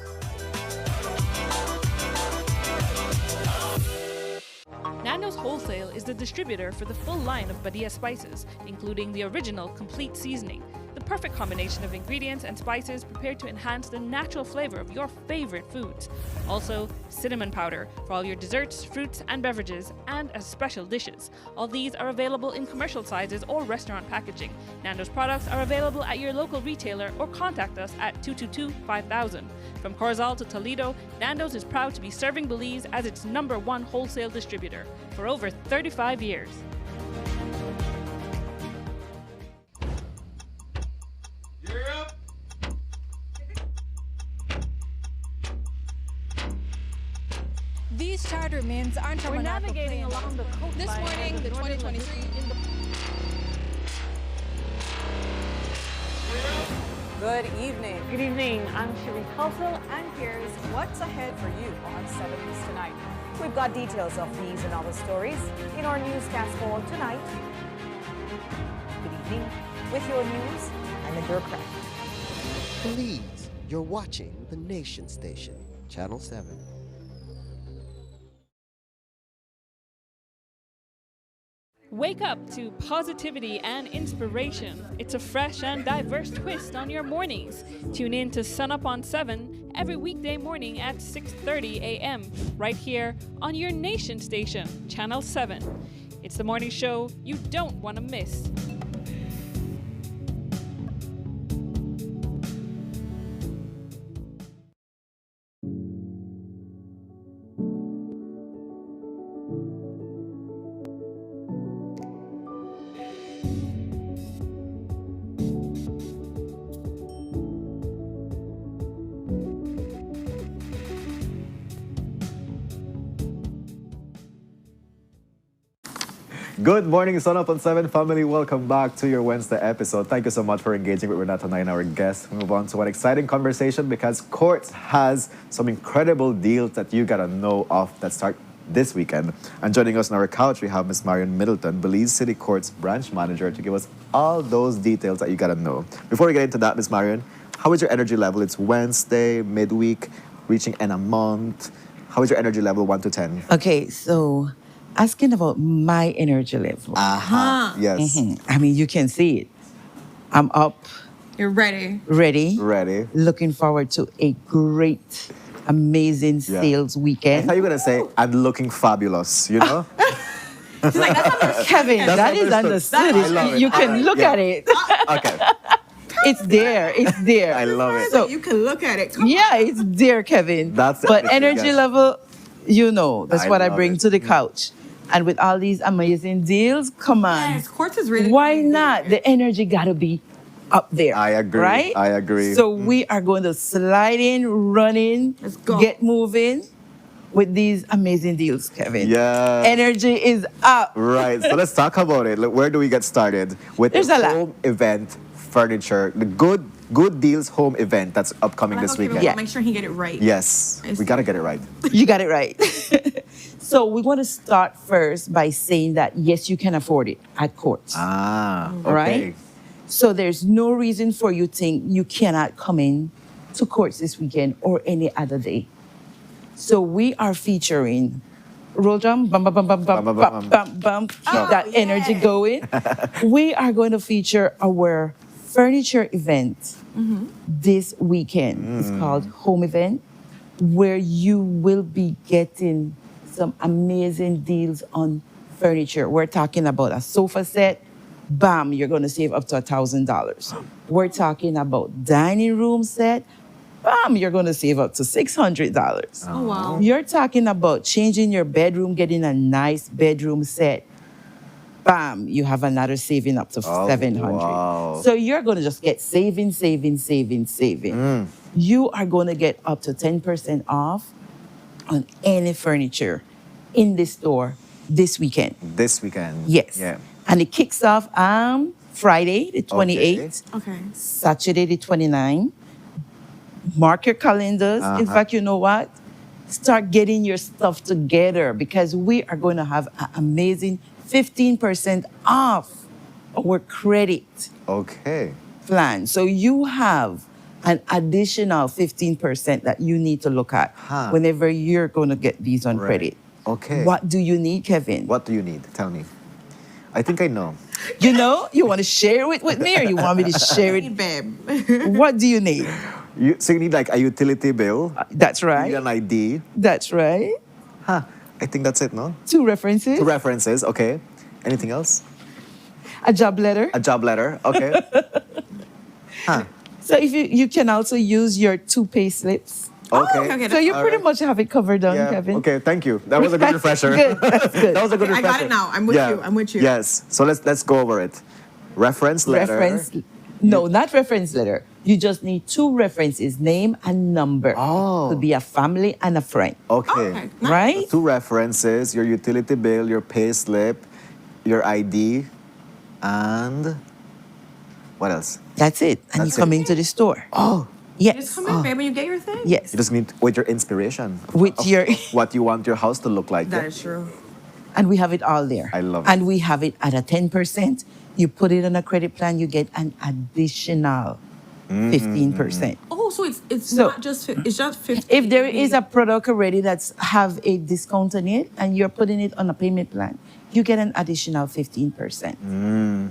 S5: Nando's Wholesale is the distributor for the full line of Badia spices, including the original complete seasoning, the perfect combination of ingredients and spices prepared to enhance the natural flavor of your favorite foods. Also, cinnamon powder for all your desserts, fruits, and beverages, and as special dishes. All these are available in commercial sizes or restaurant packaging. Nando's products are available at your local retailer or contact us at 222-5000. From Corozal to Toledo, Nando's is proud to be serving Belize as its #1 wholesale distributor for over 35 years.
S10: These charter mints aren't
S12: We're navigating along the coastline.
S10: This morning, the 2023
S11: Good evening.
S12: Good evening. I'm Cherie Tulsell, and here's what's ahead for you on 7 News Tonight. We've got details of these and other stories in our newscast for tonight. Good evening. With your news, I'm Indra Craft.
S13: Belize, you're watching the Nation Station, Channel 7.
S5: Wake up to positivity and inspiration. It's a fresh and diverse twist on your mornings. Tune in to Sunup on 7 every weekday morning at 6:30 a.m. right here on your Nation Station, Channel 7. It's the morning show you don't want to miss.
S3: Good morning, Sun Up on 7 family. Welcome back to your Wednesday episode. Thank you so much for engaging with Renata and our guests. We move on to an exciting conversation because Courts has some incredible deals that you gotta know of that start this weekend. And joining us on our couch, we have Miss Marion Middleton, Belize City Courts branch manager, to give us all those details that you gotta know. Before we get into that, Miss Marion, how is your energy level? It's Wednesday, midweek, reaching end a month. How is your energy level 1 to 10?
S15: Okay, so asking about my energy level.
S3: Yes.
S15: I mean, you can see it. I'm up.
S1: You're ready.
S15: Ready. Looking forward to a great, amazing sales weekend.
S3: I thought you were going to say, I'm looking fabulous, you know?
S15: Kevin, that is understood.
S3: I love it.
S15: You can look at it.
S3: Okay.
S15: It's there. It's there.
S3: I love it.
S1: So you can look at it.
S15: It's there, Kevin.
S3: That's
S15: but
S3: everything,
S15: energy
S3: yes.
S15: level, you know, that's what I
S3: love
S15: bring
S3: it.
S15: to the couch. And with all these amazing deals, come on.
S1: Yes, Courts is really
S15: Why not? The energy got to be up there.
S3: I agree.
S15: Right?
S3: I agree.
S15: So we are going to slide in, run in,
S1: Let's go.
S15: get moving with these amazing deals, Kevin.
S3: Yeah.
S15: Energy is up.
S3: Right. So let's talk about it. Look, where do we get started? With
S15: There's
S3: the
S15: a lot.
S3: home event furniture, the Good Deals home event that's upcoming this weekend.
S15: Yeah.
S1: Make sure he get it right.
S3: Yes. We got to get it right.
S15: You got it right. So we want to start first by saying that, yes, you can afford it at Courts.
S3: Okay.
S15: Right? So there's no reason for you to think you cannot come in to Courts this weekend or any other day. So we are featuring roll drum, bum, bum, bum, bum, bum, bum, bum, bum, bum. Keep that energy going. We are going to feature our furniture event this weekend. It's called Home Event, where you will be getting some amazing deals on furniture. We're talking about a sofa set. Bam, you're going to save up to $1,000. We're talking about dining room set. Bam, you're going to save up to $600.
S1: Oh, wow.
S15: You're talking about changing your bedroom, getting a nice bedroom set. Bam, you have another saving up to $700.
S3: wow.
S15: So you're going to just get saving. You are going to get up to 10% off on any furniture in the store this weekend.
S3: This weekend.
S15: Yes.
S3: Yeah.
S15: And it kicks off Friday, the 28th,
S1: Okay.
S15: Saturday, the 29th. Mark your calendars. In fact, you know what? Start getting your stuff together because we are going to have an amazing 15% off our credit
S3: Okay.
S15: plan. So you have an additional 15% that you need to look at whenever you're going to get these on credit.
S3: Okay.
S15: What do you need, Kevin?
S3: What do you need? Tell me. I think I know.
S15: You know, you want to share it with me or you want me to share it?
S1: Babe.
S15: What do you need?
S3: So you need like a utility bill.
S15: That's right.
S3: You need an ID.
S15: That's right.
S3: I think that's it, no?
S15: 2 references.
S3: 2 references, okay. Anything else?
S15: A job letter.
S3: A job letter, okay.
S15: So if you can also use your 2 pay slips.
S3: Okay.
S15: So you pretty much have it covered down, Kevin.
S3: Okay, thank you. That was a good refresher.
S15: Good, that's good.
S3: That was a good
S1: I
S3: refresher.
S1: got it now. I'm with you. I'm with you.
S3: Yes. So let's go over it. Reference letter.
S15: No, not reference letter. You just need 2 references, name and number. To be a family and a friend.
S3: Okay.
S15: Right?
S3: 2 references, your utility bill, your pay slip, your ID, and what else?
S15: That's it. And
S3: That's
S15: you come
S3: it.
S15: into the store.
S3: Oh.
S15: Yes.
S1: Just come in, babe, and you get your thing.
S15: Yes.
S3: You just need with your inspiration.
S15: With your
S3: what you want your house to look like.
S1: That is true.
S15: And we have it all there.
S3: I love it.
S15: And we have it at a 10%. You put it on a credit plan, you get an additional 15%.
S1: Oh, so it's
S15: So-
S1: not just it's just 50.
S15: If there is a product already that's have a discount on it and you're putting it on a payment plan, you get an additional 15%.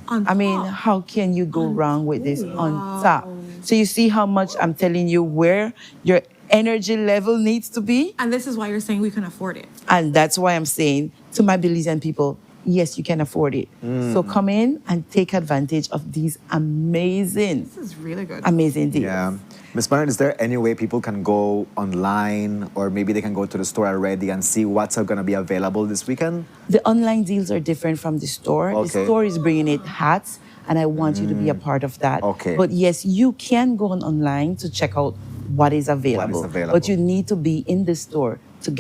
S15: I mean, how can you go wrong with this on top? So you see how much I'm telling you where your energy level needs to be?
S1: And this is why you're saying we can afford it.
S15: And that's why I'm saying to my Belizean people, yes, you can afford it. So come in and take advantage of these amazing,
S1: This is really good.
S15: amazing deals.
S3: Yeah. Ms. Bernard, is there any way people can go online or maybe they can go to the store already and see what's going to be available this weekend?
S15: The online deals are different from the store. The
S3: Okay.
S15: store is bringing it hats, and I want you to be a part of that.
S3: Okay.
S15: But yes, you can go on online to check out what is available.
S3: available.
S15: But you need to be in the store to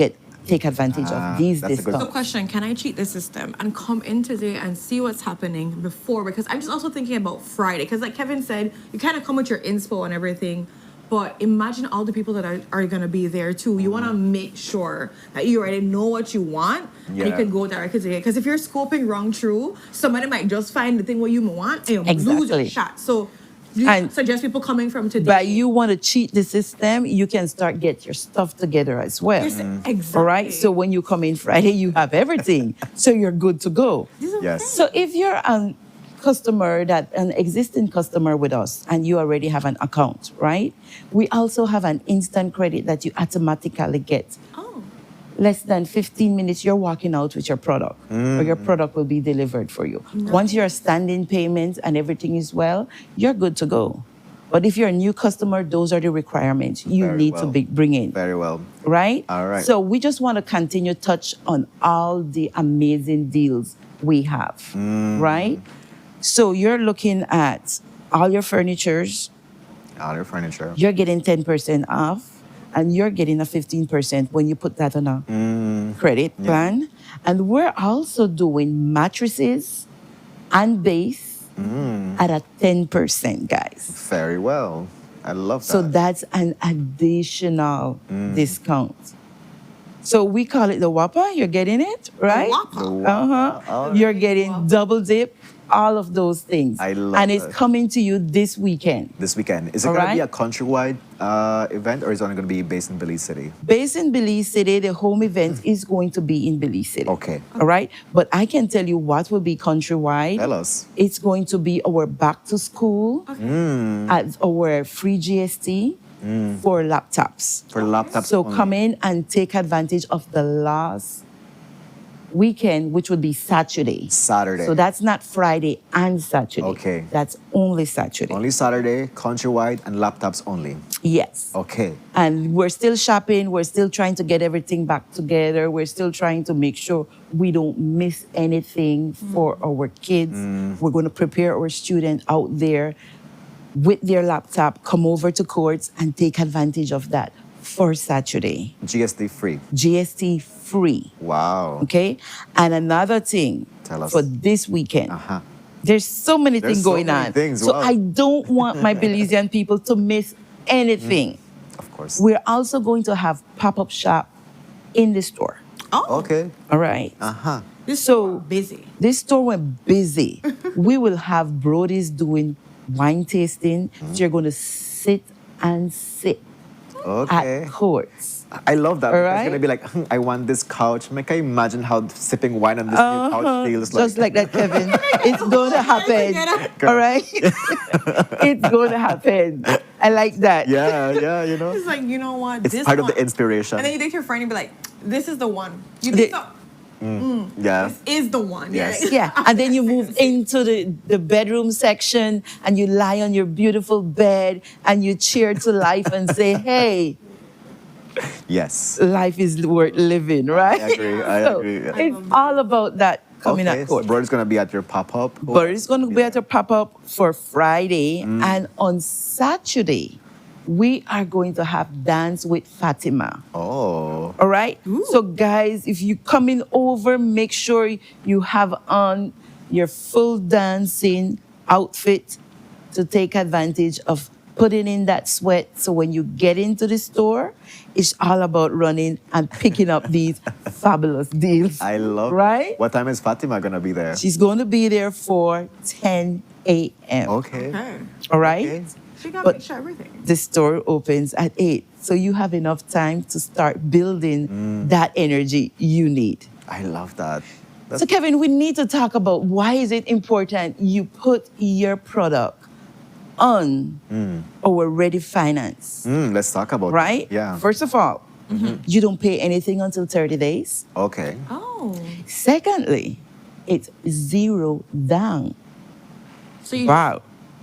S15: take advantage of these
S3: that's a good-
S15: discounts.
S1: So question, can I cheat the system and come in today and see what's happening before? Because I'm just also thinking about Friday. Because like Kevin said, you kind of come with your inspo and everything. But imagine all the people that are going to be there too. You want to make sure that you already know what you want and you
S3: Yeah.
S1: can go directly to it. Because if you're scoping wrong through, somebody might just find the thing what you want and you lose your
S15: Exactly.
S1: shot. So do you
S15: And
S1: suggest people coming from today?
S15: But you want to cheat the system, you can start get your stuff together as well.
S1: Exactly.
S15: All right. So when you come in Friday, you have everything. So you're good to go.
S3: Yes.
S15: So if you're an existing customer with us and you already have an account, right? We also have an instant credit that you automatically get.
S1: Oh.
S15: Less than 15 minutes, you're walking out with your product, or your product will be delivered for you. Once you're standing payments and everything is well, you're good to go. But if you're a new customer, those are the requirements you
S3: Very
S15: need to
S3: well.
S15: bring in.
S3: Very well.
S15: Right?
S3: All right.
S15: So we just want to continue touch on all the amazing deals we have, right? So you're looking at all your furnitures,
S3: All your furniture.
S15: you're getting 10% off, and you're getting a 15% when you put that on a credit plan. And we're also doing mattresses and base at a 10%, guys.
S3: Very well. I love that.
S15: So that's an additional discount. So we call it the Whopper. You're getting it, right?
S1: Whopper.
S15: Uh-huh. You're getting double dip, all of those things.
S3: I love
S15: And it's
S3: that.
S15: coming to you this weekend.
S3: This weekend. Is it
S15: All
S3: going to be
S15: right.
S3: a countrywide event or is it only going to be based in Belize City?
S15: Based in Belize City, the home event is going to be in Belize City.
S3: Okay.
S15: All right. But I can tell you what will be countrywide.
S3: Tell us.
S15: It's going to be our back to school at our free GST for laptops.
S3: For laptops
S15: So
S3: only.
S15: come in and take advantage of the last weekend, which would be Saturday.
S3: Saturday.
S15: So that's not Friday and Saturday.
S3: Okay.
S15: That's only Saturday.
S3: Only Saturday, countrywide, and laptops only.
S15: Yes.
S3: Okay.
S15: And we're still shopping. We're still trying to get everything back together. We're still trying to make sure we don't miss anything for our kids. We're going to prepare our students out there with their laptop, come over to courts and take advantage of that for Saturday.
S3: GST free.
S15: GST free.
S3: Wow.
S15: Okay? And another thing
S3: Tell us.
S15: for this weekend.
S3: Uh-huh.
S15: There's so many
S3: There's
S15: things
S3: so
S15: going
S3: many
S15: on.
S3: things,
S15: So
S3: wow.
S15: I don't want my Belizean people to miss anything.
S3: Of course.
S15: We're also going to have pop-up shop in the store.
S3: Okay.
S15: All right.
S3: Uh-huh.
S1: This so busy.
S15: This store went busy. We will have Brody's doing wine tasting. So you're going to sit and sip
S3: Okay.
S15: at courts.
S3: I love that.
S15: All
S3: It's
S15: right.
S3: gonna be like, I want this couch. Can I imagine how sipping wine on this new couch feels like?
S15: Just like that, Kevin. It's going to happen. All right? It's going to happen. I like that.
S3: Yeah, you know.
S1: It's like, you know what?
S3: It's
S1: this
S3: part of
S1: one.
S3: the inspiration.
S1: And then you take your friend and be like, this is the one. You
S15: The-
S1: think so?
S3: Yeah.
S1: This is the one.
S3: Yes.
S15: Yeah, and then you move into the bedroom section and you lie on your beautiful bed and you cheer to life and say, hey,
S3: Yes.
S15: life is worth living, right?
S3: I agree. I
S15: So
S3: agree. Yeah.
S15: it's all about that coming
S3: Okay,
S15: at
S3: so
S15: court.
S3: Brody's gonna be at your pop-up.
S15: But it's going to be at a pop-up for Friday. And on Saturday, we are going to have Dance with Fatima.
S3: Oh.
S15: All right? So guys, if you're coming over, make sure you have on your full dancing outfit to take advantage of putting in that sweat. So when you get into the store, it's all about running and picking up these fabulous deals.
S3: I love
S15: Right?
S3: What time is Fatima gonna be there?
S15: She's going to be there for 10 a.m.
S3: Okay.
S1: Okay.
S15: All right?
S3: Okay.
S1: She got
S15: But-
S1: to make sure everything.
S15: The store opens at 8. So you have enough time to start building that energy you need.
S3: I love that.
S15: So Kevin, we need to talk about why is it important you put your product on our Ready Finance,
S3: Let's talk about it.
S15: right?
S3: Yeah.
S15: First of all, you don't pay anything until 30 days.
S3: Okay.
S1: Oh.
S15: Secondly, it's zero down.
S1: So you.
S15: Wow.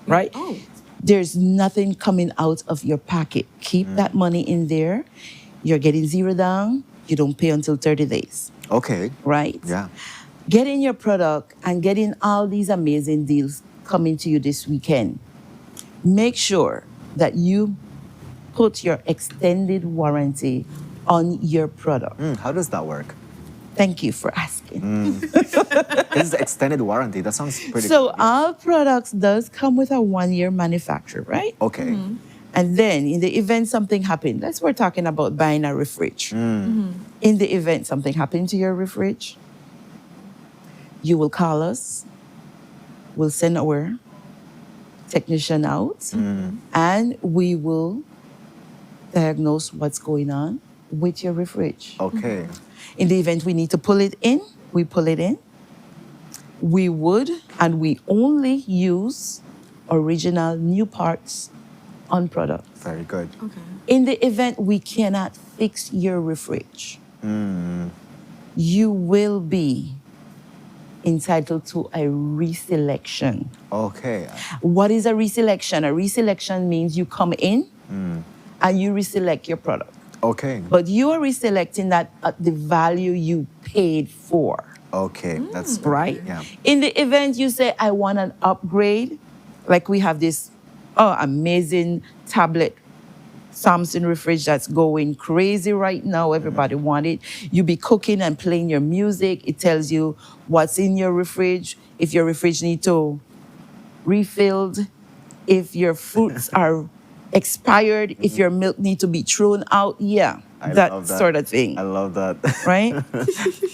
S15: Right?
S1: Oh.
S15: There's nothing coming out of your pocket. Keep that money in there. You're getting zero down. You don't pay until 30 days,
S3: Okay.
S15: right?
S3: Yeah.
S15: Getting your product and getting all these amazing deals coming to you this weekend. Make sure that you put your extended warranty on your product.
S3: How does that work?
S15: Thank you for asking.
S3: This is extended warranty. That sounds pretty
S15: So
S3: cool.
S15: all products does come with a 1-year manufacturer, right?
S3: Okay.
S15: And then in the event something happened, let's we're talking about buying a fridge. In the event something happened to your fridge, you will call us. We'll send our technician out and we will diagnose what's going on with your fridge.
S3: Okay.
S15: In the event we need to pull it in, we pull it in. We would, and we only use original new parts on product.
S3: Very good.
S1: Okay.
S15: In the event we cannot fix your fridge, you will be entitled to a reselection.
S3: Okay.
S15: What is a reselection? A reselection means you come in and you reselect your product.
S3: Okay.
S15: But you are reselecting that at the value you paid for,
S3: Okay. That's
S15: right?
S3: Yeah.
S15: In the event you say, I want an upgrade, like we have this amazing tablet Samsung fridge that's going crazy right now. Everybody want it. You be cooking and playing your music. It tells you what's in your fridge. If your fridge need to refilled, if your fruits are expired, if your milk need to be thrown out. Yeah,
S3: I
S15: that
S3: love that.
S15: sort of thing.
S3: I love that.
S15: Right?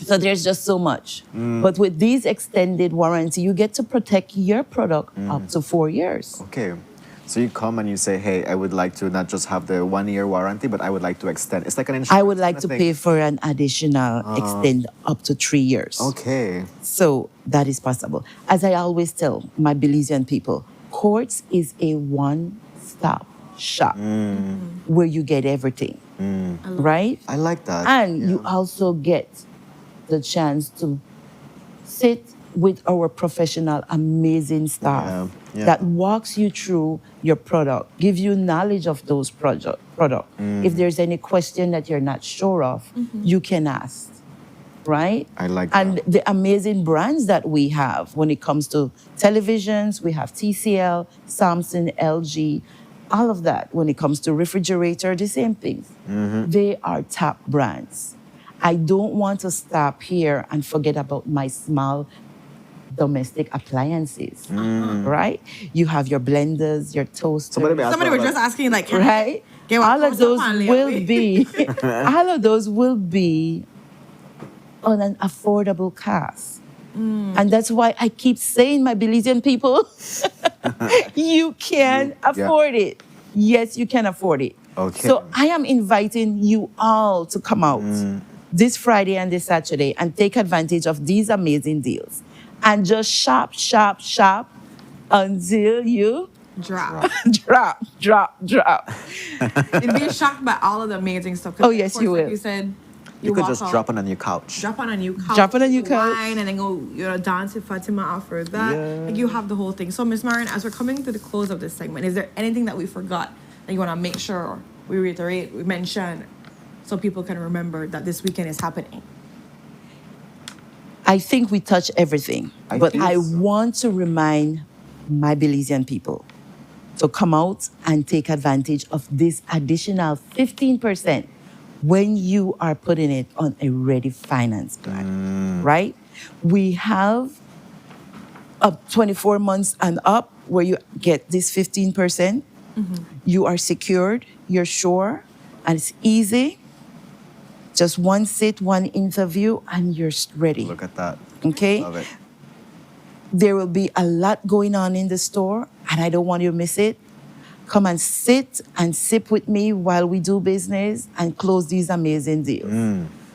S15: So there's just so much. But with these extended warranty, you get to protect your product up to 4 years.
S3: Okay. So you come and you say, hey, I would like to not just have the 1-year warranty, but I would like to extend. It's like an insurance.
S15: I would like to
S3: kind of
S15: pay
S3: thing.
S15: for an additional extend up to 3 years.
S3: Okay.
S15: So that is possible. As I always tell my Belizean people, Courts is a one-stop shop where you get everything, right?
S3: I like that.
S15: And you also get the chance to sit with our professional, amazing staff that walks you through your product, give you knowledge of those product. If there's any question that you're not sure of, you can ask, right?
S3: I like
S15: and
S3: that.
S15: the amazing brands that we have when it comes to televisions, we have TCL, Samsung, LG, all of that. When it comes to refrigerator, the same things. They are top brands. I don't want to stop here and forget about my small domestic appliances, right? You have your blenders, your toasters.
S1: Somebody was just asking, like, can I
S15: right?
S1: get one
S15: All of
S1: toaster
S15: those
S1: pan
S15: will
S1: lately?
S15: be, all of those will be on an affordable cost. And that's why I keep saying, my Belizean people, you can afford it. Yes, you can afford it.
S3: Okay.
S15: So I am inviting you all to come out this Friday and this Saturday and take advantage of these amazing deals. And just shop, shop, shop until you
S1: Drop.
S15: drop.
S1: You'd be shocked by all of the amazing stuff. 'Cause
S15: Oh,
S1: of
S15: yes,
S1: course,
S15: you
S1: like
S15: will.
S1: you said,
S13: You could
S1: walk
S13: just
S1: out,
S13: drop on a new couch.
S1: drop on a new couch.
S15: Drop on a new
S1: with
S15: couch.
S1: wine, and then go, dance with Fatima after that.
S13: Yeah.
S1: Like, you have the whole thing. So, Miss Marin, as we're coming to the close of this segment, is there anything that we forgot that you want to make sure we reiterate, we mention, so people can remember that this weekend is happening?
S15: I think we touch everything, but I want to remind my Belizean people to come out and take advantage of this additional 15% when you are putting it on a ready finance plan, right? We have up 24 months and up where you get this 15%. You are secured, you're sure, and it's easy. Just one sit, one interview, and you're ready.
S3: Look at that.
S15: Okay?
S3: Love it.
S15: There will be a lot going on in the store, and I don't want you to miss it. Come and sit and sip with me while we do business and close these amazing deals.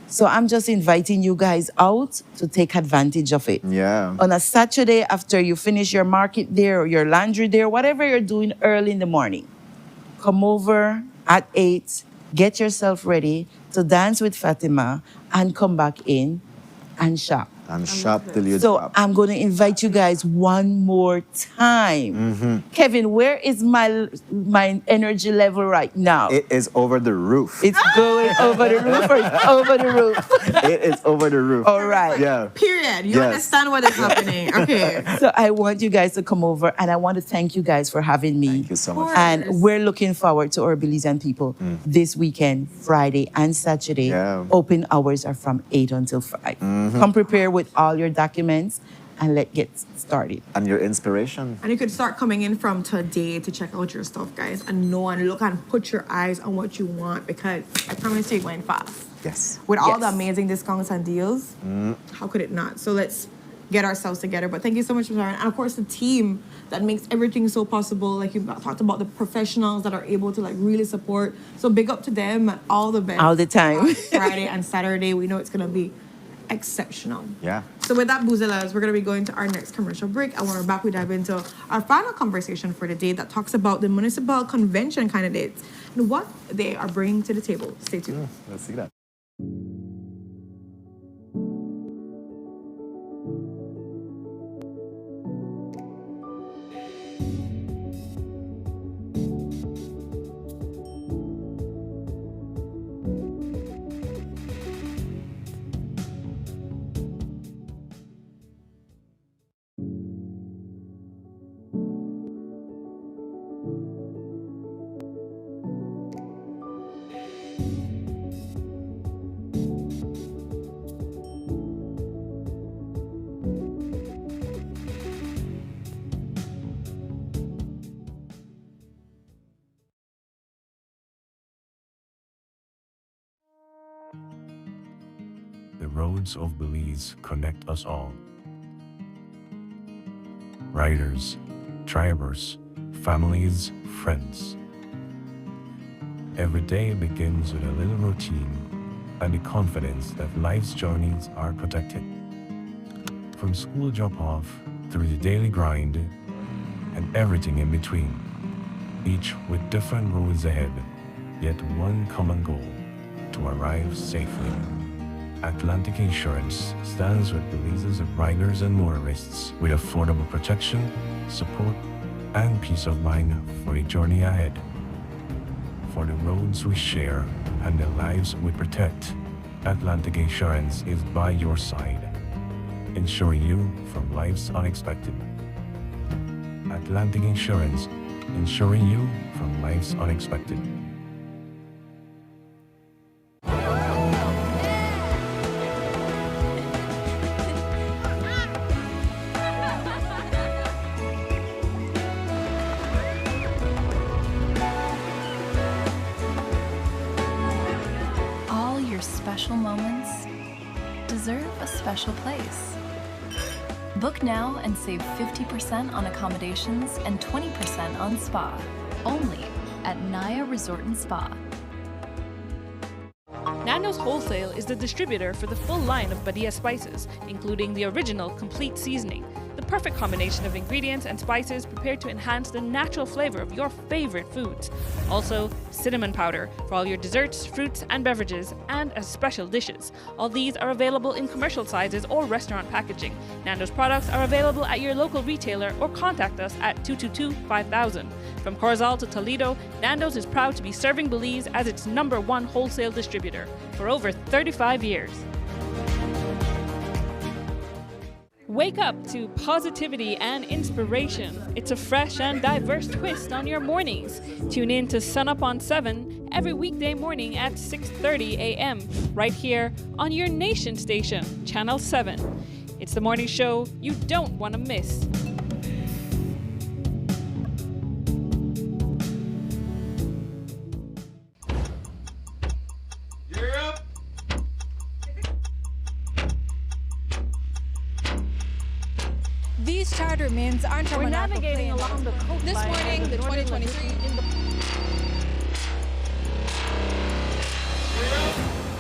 S15: So I'm just inviting you guys out to take advantage of it.
S3: Yeah.
S15: On a Saturday after you finish your market there or your laundry there, whatever you're doing early in the morning, come over at 8, get yourself ready to dance with Fatima and come back in and shop.
S3: And shop till you
S15: So
S3: drop.
S15: I'm going to invite you guys one more time. Kevin, where is my energy level right now?
S3: It is over the roof.
S15: It's going over the roof or it's over the roof?
S3: It is over the roof.
S15: All right.
S3: Yeah.
S1: Period. You understand what is happening. Okay.
S15: So I want you guys to come over, and I want to thank you guys for having me.
S3: Thank you so much.
S15: And we're looking forward to our Belizean people this weekend, Friday and Saturday.
S3: Yeah.
S15: Open hours are from 8 until 5. Come prepare with all your documents and let's get started.
S3: And your inspiration.
S1: And you could start coming in from today to check out your stuff, guys, and know and look and put your eyes on what you want, because I promise you it went fast.
S3: Yes.
S1: With all the amazing discounts and deals, how could it not? So let's get ourselves together. But thank you so much, Ms. Aaron. And of course, the team that makes everything so possible. Like you talked about, the professionals that are able to like really support. So big up to them and all the best.
S15: All the time.
S1: Friday and Saturday, we know it's going to be exceptional.
S3: Yeah.
S1: So with that, Boozellas, we're going to be going to our next commercial break. And when we're back, we dive into our final conversation for the day that talks about the municipal convention candidates and what they are bringing to the table. Stay tuned.
S3: Let's see that.
S16: The roads of Belize connect us all. Riders, drivers, families, friends. Every day begins with a little routine and the confidence that life's journeys are protected. From school drop-off through the daily grind and everything in between, each with different roads ahead, yet one common goal: to arrive safely. Atlantic Insurance stands with Belize's riders and motorists with affordable protection, support, and peace of mind for a journey ahead. For the roads we share and the lives we protect, Atlantic Insurance is by your side, insuring you from life's unexpected. Atlantic Insurance, insuring you from life's unexpected.
S17: All your special moments deserve a special place. Book now and save 50% on accommodations and 20% on spa. Only at Naya Resort and Spa.
S5: Nando's Wholesale is the distributor for the full line of Badia spices, including the original complete seasoning, the perfect combination of ingredients and spices prepared to enhance the natural flavor of your favorite foods. Also, cinnamon powder for all your desserts, fruits, and beverages, and as special dishes. All these are available in commercial sizes or restaurant packaging. Nando's products are available at your local retailer or contact us at 222-5000. From Corozal to Toledo, Nando's is proud to be serving Belize as its #1 wholesale distributor for over 35 years. Wake up to positivity and inspiration. It's a fresh and diverse twist on your mornings. Tune in to Sunup on 7 every weekday morning at 6:30 a.m. right here on your nation station, Channel 7. It's the morning show you don't want to miss.
S10: These charter mints aren't from
S12: We're
S10: an
S12: navigating
S10: airplane.
S12: along the coastline.
S10: This morning, the 2023.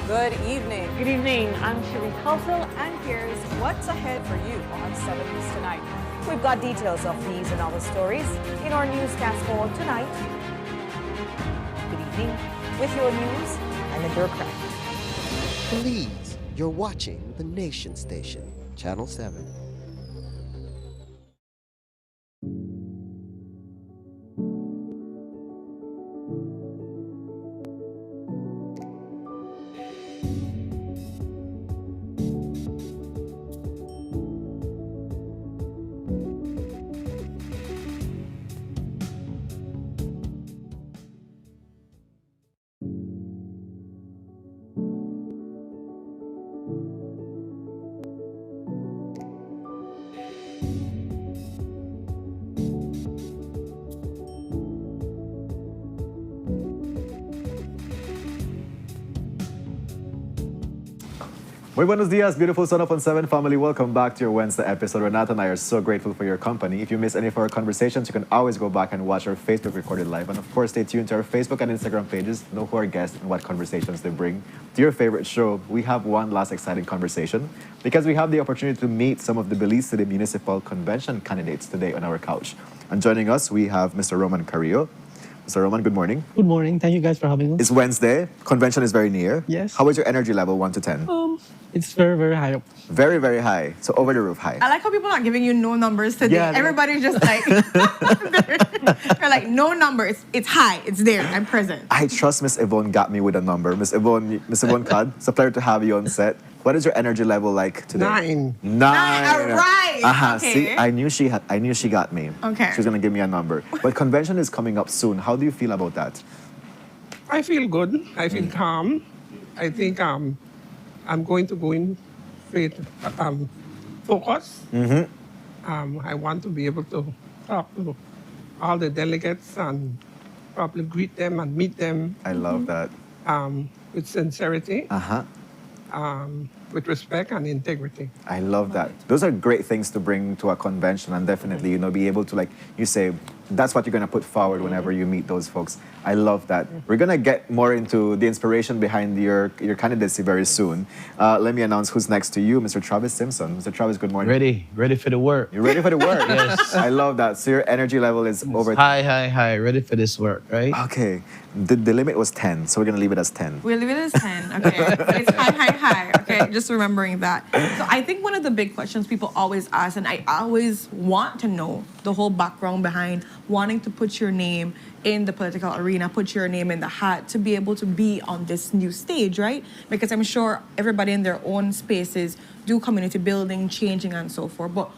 S11: Good evening.
S12: Good evening. I'm Shireen Kelsel, and here's what's ahead for you on 7 News Tonight. We've got details of these and other stories in our newscast for tonight. Good evening. With your news, I'm Indira Craig.
S13: Belize, you're watching the Nation Station, Channel 7.
S3: Muy buenos dias, beautiful Sun Up on 7 family. Welcome back to your Wednesday episode. Renata and I are so grateful for your company. If you miss any of our conversations, you can always go back and watch our Facebook recorded live. And of course, stay tuned to our Facebook and Instagram pages. Know who our guests and what conversations they bring to your favorite show. We have one last exciting conversation because we have the opportunity to meet some of the Belize City Municipal Convention candidates today on our couch. And joining us, we have Mr. Roman Carrillo. Mr. Roman, good morning.
S18: Good morning. Thank you guys for having us.
S3: It's Wednesday. Convention is very near.
S18: Yes.
S3: How is your energy level, 1 to 10?
S18: It's very, very high up.
S3: Very, very high. So over the roof high.
S1: I like how people are not giving you no numbers today.
S3: Yeah,
S1: Everybody's just like, they're like, no numbers. It's high. It's there. I'm present.
S3: I trust Miss Yvonne got me with a number. Miss Yvonne Cad, it's a pleasure to have you on set. What is your energy level like today?
S18: 9.
S3: 9.
S1: All right. Okay.
S3: See, I knew she got me.
S1: Okay.
S3: She was gonna give me a number. But convention is coming up soon. How do you feel about that?
S18: I feel good. I feel calm. I think I'm going to go in with focus. I want to be able to talk to all the delegates and probably greet them and meet them.
S3: I love that.
S18: With sincerity. with respect and integrity.
S3: I love that. Those are great things to bring to a convention and definitely, be able to, like you say, that's what you're going to put forward whenever you meet those folks. I love that. We're going to get more into the inspiration behind your candidacy very soon. Let me announce who's next to you, Mr. Travis Simpson. Mr. Travis, good morning.
S19: Ready for the work.
S3: You're ready for the work?
S19: Yes.
S3: I love that. So your energy level is over.
S19: High. Ready for this work, right?
S3: Okay. The limit was 10, so we're going to leave it as 10.
S1: We'll leave it as 10, okay? But it's high, okay? Just remembering that. So I think one of the big questions people always ask, and I always want to know the whole background behind wanting to put your name in the political arena, put your name in the hat to be able to be on this new stage, right? Because I'm sure everybody in their own spaces do community building, changing, and so forth. But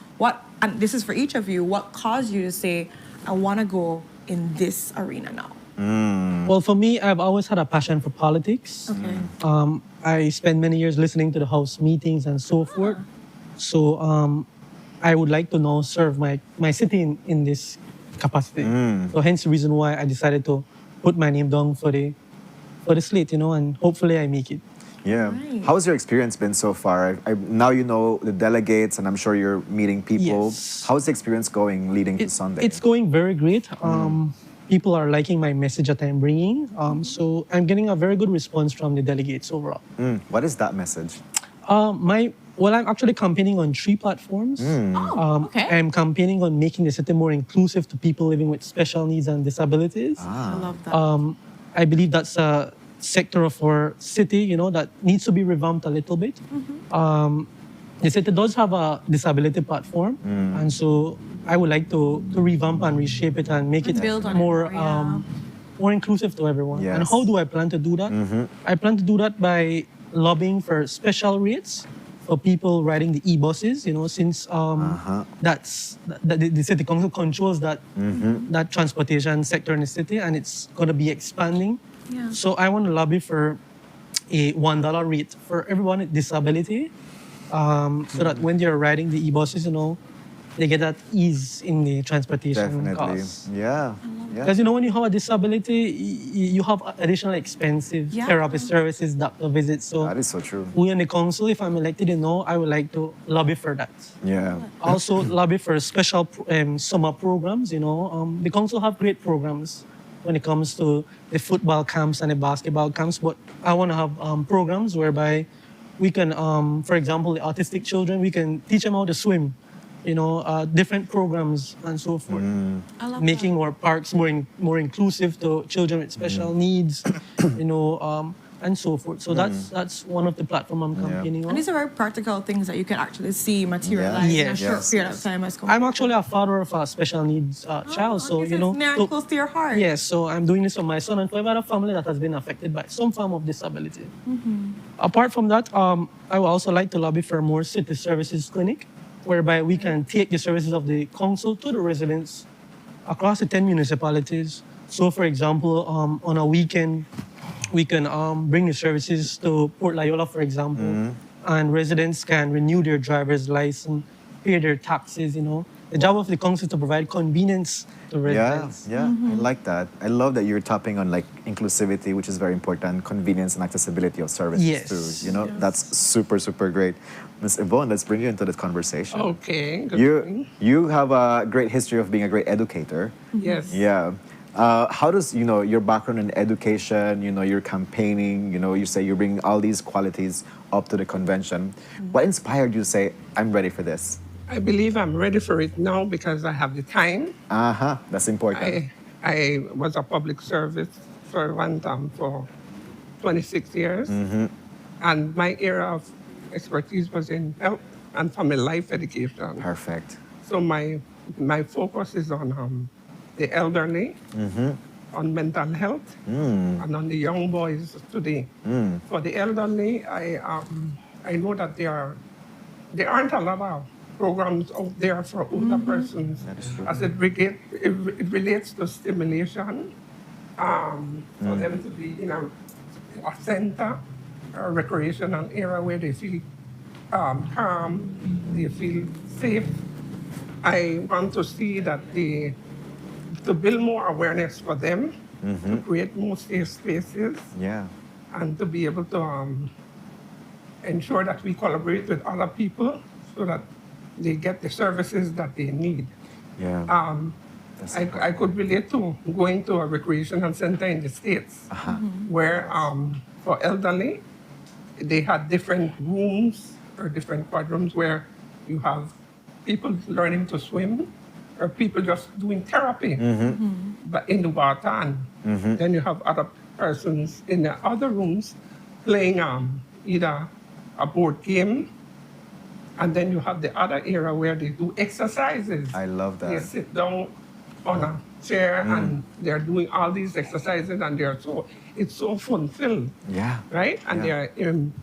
S1: and this is for each of you, what caused you to say, I want to go in this arena now?
S20: Well, for me, I've always had a passion for politics.
S1: Okay.
S20: I spent many years listening to the House meetings and so forth. So I would like to now serve my city in this capacity. So hence the reason why I decided to put my name down for the slate, and hopefully I make it.
S3: Yeah.
S1: Right.
S3: How's your experience been so far? Now you know the delegates, and I'm sure you're meeting people.
S20: Yes.
S3: How's the experience going leading to Sunday?
S20: It's going very great. People are liking my message that I'm bringing. So I'm getting a very good response from the delegates overall.
S3: What is that message?
S20: I'm actually campaigning on 3 platforms.
S1: Okay.
S20: I'm campaigning on making the city more inclusive to people living with special needs and disabilities.
S1: I love that.
S20: I believe that's a sector of our city, that needs to be revamped a little bit. The city does have a disability platform, and so I would like to revamp and reshape it and make it
S1: build on it
S20: more
S1: more, yeah.
S20: more inclusive to everyone.
S3: Yes.
S20: And how do I plan to do that? I plan to do that by lobbying for special rates for people riding the e-buses, since that's the city council controls that transportation sector in the city, and it's going to be expanding.
S1: Yeah.
S20: So I want to lobby for a $1 rate for everyone with disability, so that when they're riding the e-buses, they get that ease in the transportation
S3: Definitely.
S20: costs.
S3: Yeah.
S20: Because when you have a disability, you have additional expensive therapy services, doctor visits. So
S3: That is so true.
S20: we in the council, if I'm elected, I would like to lobby for that.
S3: Yeah.
S20: Also lobby for special summer programs. The council have great programs when it comes to the football camps and the basketball camps, but I want to have programs whereby we can, for example, the autistic children, we can teach them how to swim. Different programs and so forth.
S1: I love
S20: Making our parks more inclusive to children with special needs, and so forth. So that's one of the platforms I'm campaigning
S1: And
S20: on.
S1: these are very practical things that you can actually see materialize in a
S20: Yes.
S1: short
S20: Yes.
S1: period of time. As
S20: I'm actually a father of a special needs child, so
S1: this is near and close to your heart.
S20: Yes, so I'm doing this for my son and for every other family that has been affected by some form of disability. Apart from that, I would also like to lobby for more city services clinic, whereby we can take the services of the council to the residents across the 10 municipalities. So, for example, on a weekend, we can bring the services to Port Loyola, for example, and residents can renew their driver's license, pay their taxes, The job of the council is to provide convenience to residents.
S3: Yeah, I like that. I love that you're tapping on inclusivity, which is very important, convenience and accessibility of services
S20: Yes.
S3: too. That's super, super great. Ms. Yvonne, let's bring you into this conversation.
S18: Okay, good morning.
S3: You have a great history of being a great educator.
S18: Yes.
S3: Yeah. How does your background in education, your campaigning, you say you're bringing all these qualities up to the convention. What inspired you to say, I'm ready for this?
S18: I believe I'm ready for it now because I have the time.
S3: That's important.
S18: I was a public service servant for 26 years. And my area of expertise was in health and family life education.
S3: Perfect.
S18: So my focus is on the elderly, on mental health, and on the young boys today. For the elderly, I know that there aren't a lot of programs out there for older persons as it relates to stimulation, for them to be in a center, a recreational area where they feel calm, they feel safe. I want to see that to build more awareness for them, to create more safe spaces,
S3: Yeah.
S18: and to be able to ensure that we collaborate with other people so that they get the services that they need.
S3: Yeah.
S18: I could relate to going to a recreational center in the States where for elderly, they had different rooms or different quadrooms where you have people learning to swim or people just doing therapy but in the water. And then you have other persons in the other rooms playing either a board game. And then you have the other area where they do exercises.
S3: I love that.
S18: They sit down on a chair and they're doing all these exercises and it's so fulfilled.
S3: Yeah.
S18: Right? And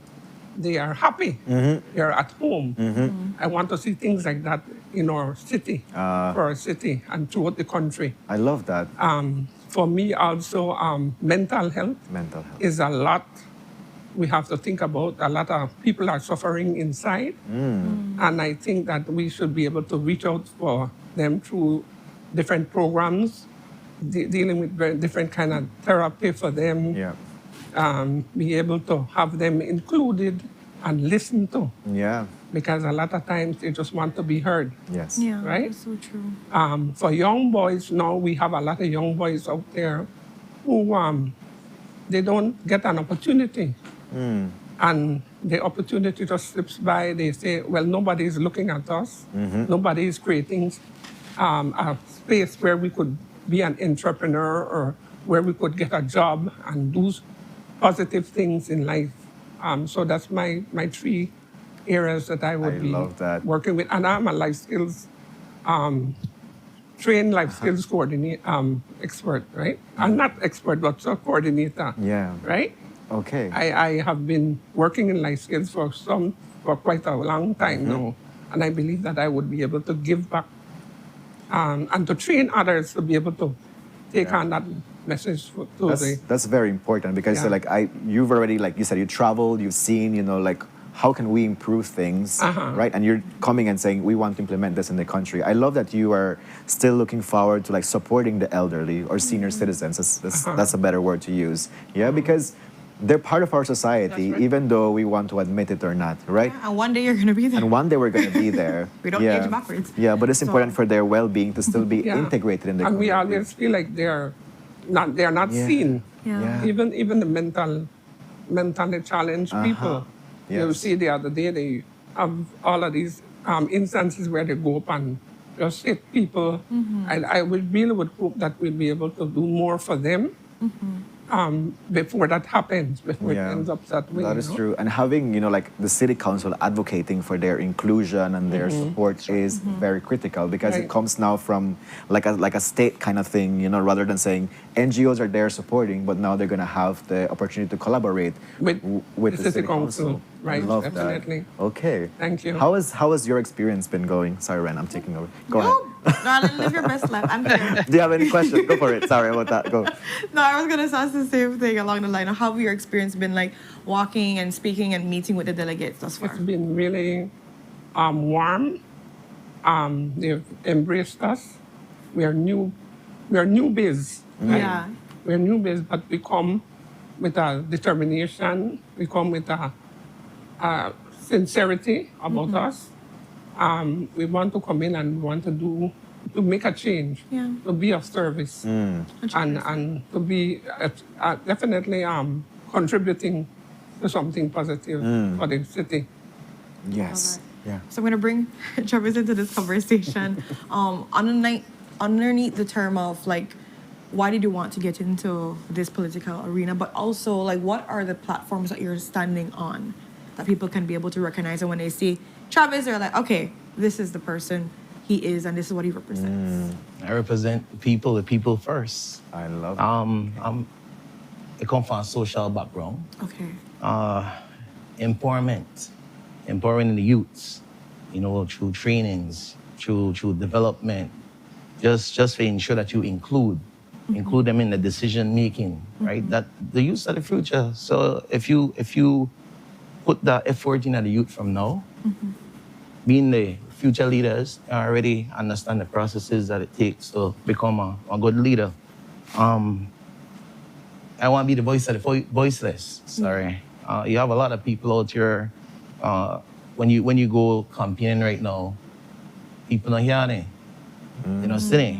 S18: they are happy. They're at home. I want to see things like that in our city, for our city and throughout the country.
S3: I love that.
S18: For me also, mental health is a lot we have to think about. A lot of people are suffering inside. And I think that we should be able to reach out for them through different programs, dealing with very different kind of therapy for them. Be able to have them included and listened to.
S3: Yeah.
S18: Because a lot of times they just want to be heard.
S3: Yes.
S1: Yeah,
S18: Right?
S1: that's so true.
S18: For young boys, now we have a lot of young boys out there who they don't get an opportunity. And the opportunity just slips by. They say, well, nobody is looking at us. Nobody is creating a space where we could be an entrepreneur or where we could get a job and do positive things in life. So that's my three areas that I would be working with. And I'm a life skills, trained life skills expert, right? I'm not expert, but a coordinator.
S3: Yeah.
S18: Right?
S3: Okay.
S18: I have been working in life skills for quite a long time now. And I believe that I would be able to give back and to train others to be able to take on that message
S3: that's very important because you've already, like you said, you traveled, you've seen, like how can we improve things, right? And you're coming and saying we want to implement this in the country. I love that you are still looking forward to supporting the elderly or senior citizens. That's a better word to use. Yeah, because they're part of our society, even though we want to admit it or not, right?
S1: Yeah, and one day you're going to be there.
S3: And one day we're going to be there.
S1: We don't age backwards.
S3: Yeah, but it's important for their well-being to still be integrated in the community.
S18: And we always feel like they're not seen.
S1: Yeah.
S18: Even the mentally challenged people. You see the other day they have all of these instances where they go up and just hit people. I really would hope that we'll be able to do more for them. Before that happens, before it ends up that way.
S3: That is true. And having, the city council advocating for their inclusion and their support is very critical because it comes now from like a state kind of thing, rather than saying NGOs are there supporting, but now they're going to have the opportunity to collaborate with the city council.
S18: Right,
S3: I love
S18: definitely.
S3: that. Okay.
S18: Thank you.
S3: How has your experience been going? Sorry, Ren, I'm taking over. Go
S1: ahead. Live your best life. I'm here.
S3: Do you have any questions? Go for it. Sorry about that. Go.
S1: No, I was going to ask the same thing along the line of how your experience been like walking and speaking and meeting with the delegates thus far.
S18: It's been really warm. They've embraced us. We are newbies. Right?
S1: Yeah.
S18: We're newbies, but we come with a determination. We come with a sincerity about us. We want to come in and we want to make a change, to be of service, and to be definitely contributing to something positive for the city.
S3: Yes. Yeah.
S1: So I'm going to bring Travis into this conversation. Underneath the term of why did you want to get into this political arena, but also what are the platforms that you're standing on that people can be able to recognize, and when they see Travis, they're like, okay, this is the person he is, and this is what he represents.
S19: I represent the people first.
S3: I love it.
S19: I come from a social background.
S1: Okay.
S19: Empowering the youths, through trainings, through development, just to ensure that you include them in the decision making, right? That the youths are the future. So if you put that effort in the youth from now, being the future leaders already understand the processes that it takes to become a good leader. I want to be the voice of the voiceless. Sorry. You have a lot of people out here when you go campaigning right now, people don't hear it. They don't see it.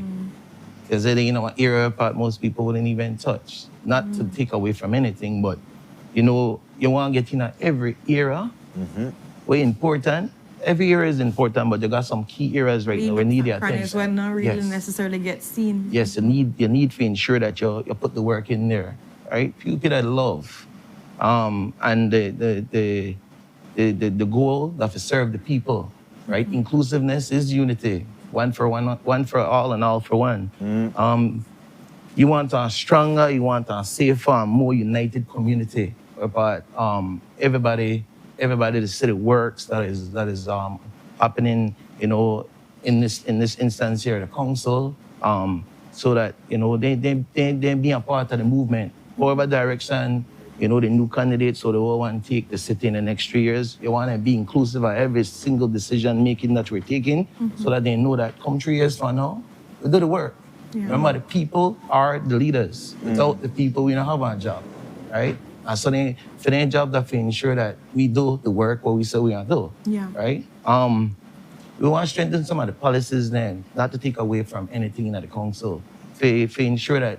S19: Because it ain't an area part most people wouldn't even touch. Not to take away from anything, but you want to get in every era. Where important. Every area is important, but you got some key areas right now where need the attention.
S1: When not really necessarily get seen.
S19: Yes, you need to ensure that you put the work in there, right? People that love, and the goal that to serve the people, right? Inclusiveness is unity, one for all, and all for one. You want a stronger, you want a safer, and more united community, but everybody the city works that is happening, in this instance here, the council, so that they be a part of the movement. Whatever direction, the new candidates, so they all want to take the city in the next 3 years. You want to be inclusive of every single decision making that we're taking, so that they know that come 3 years from now, we do the work.
S1: Yeah.
S19: Remember, the people are the leaders. Without the people, we don't have our job, right? And so for their job, that to ensure that we do the work what we say we are do, right? We want to strengthen some of the policies then, not to take away from anything in the council. For ensure that,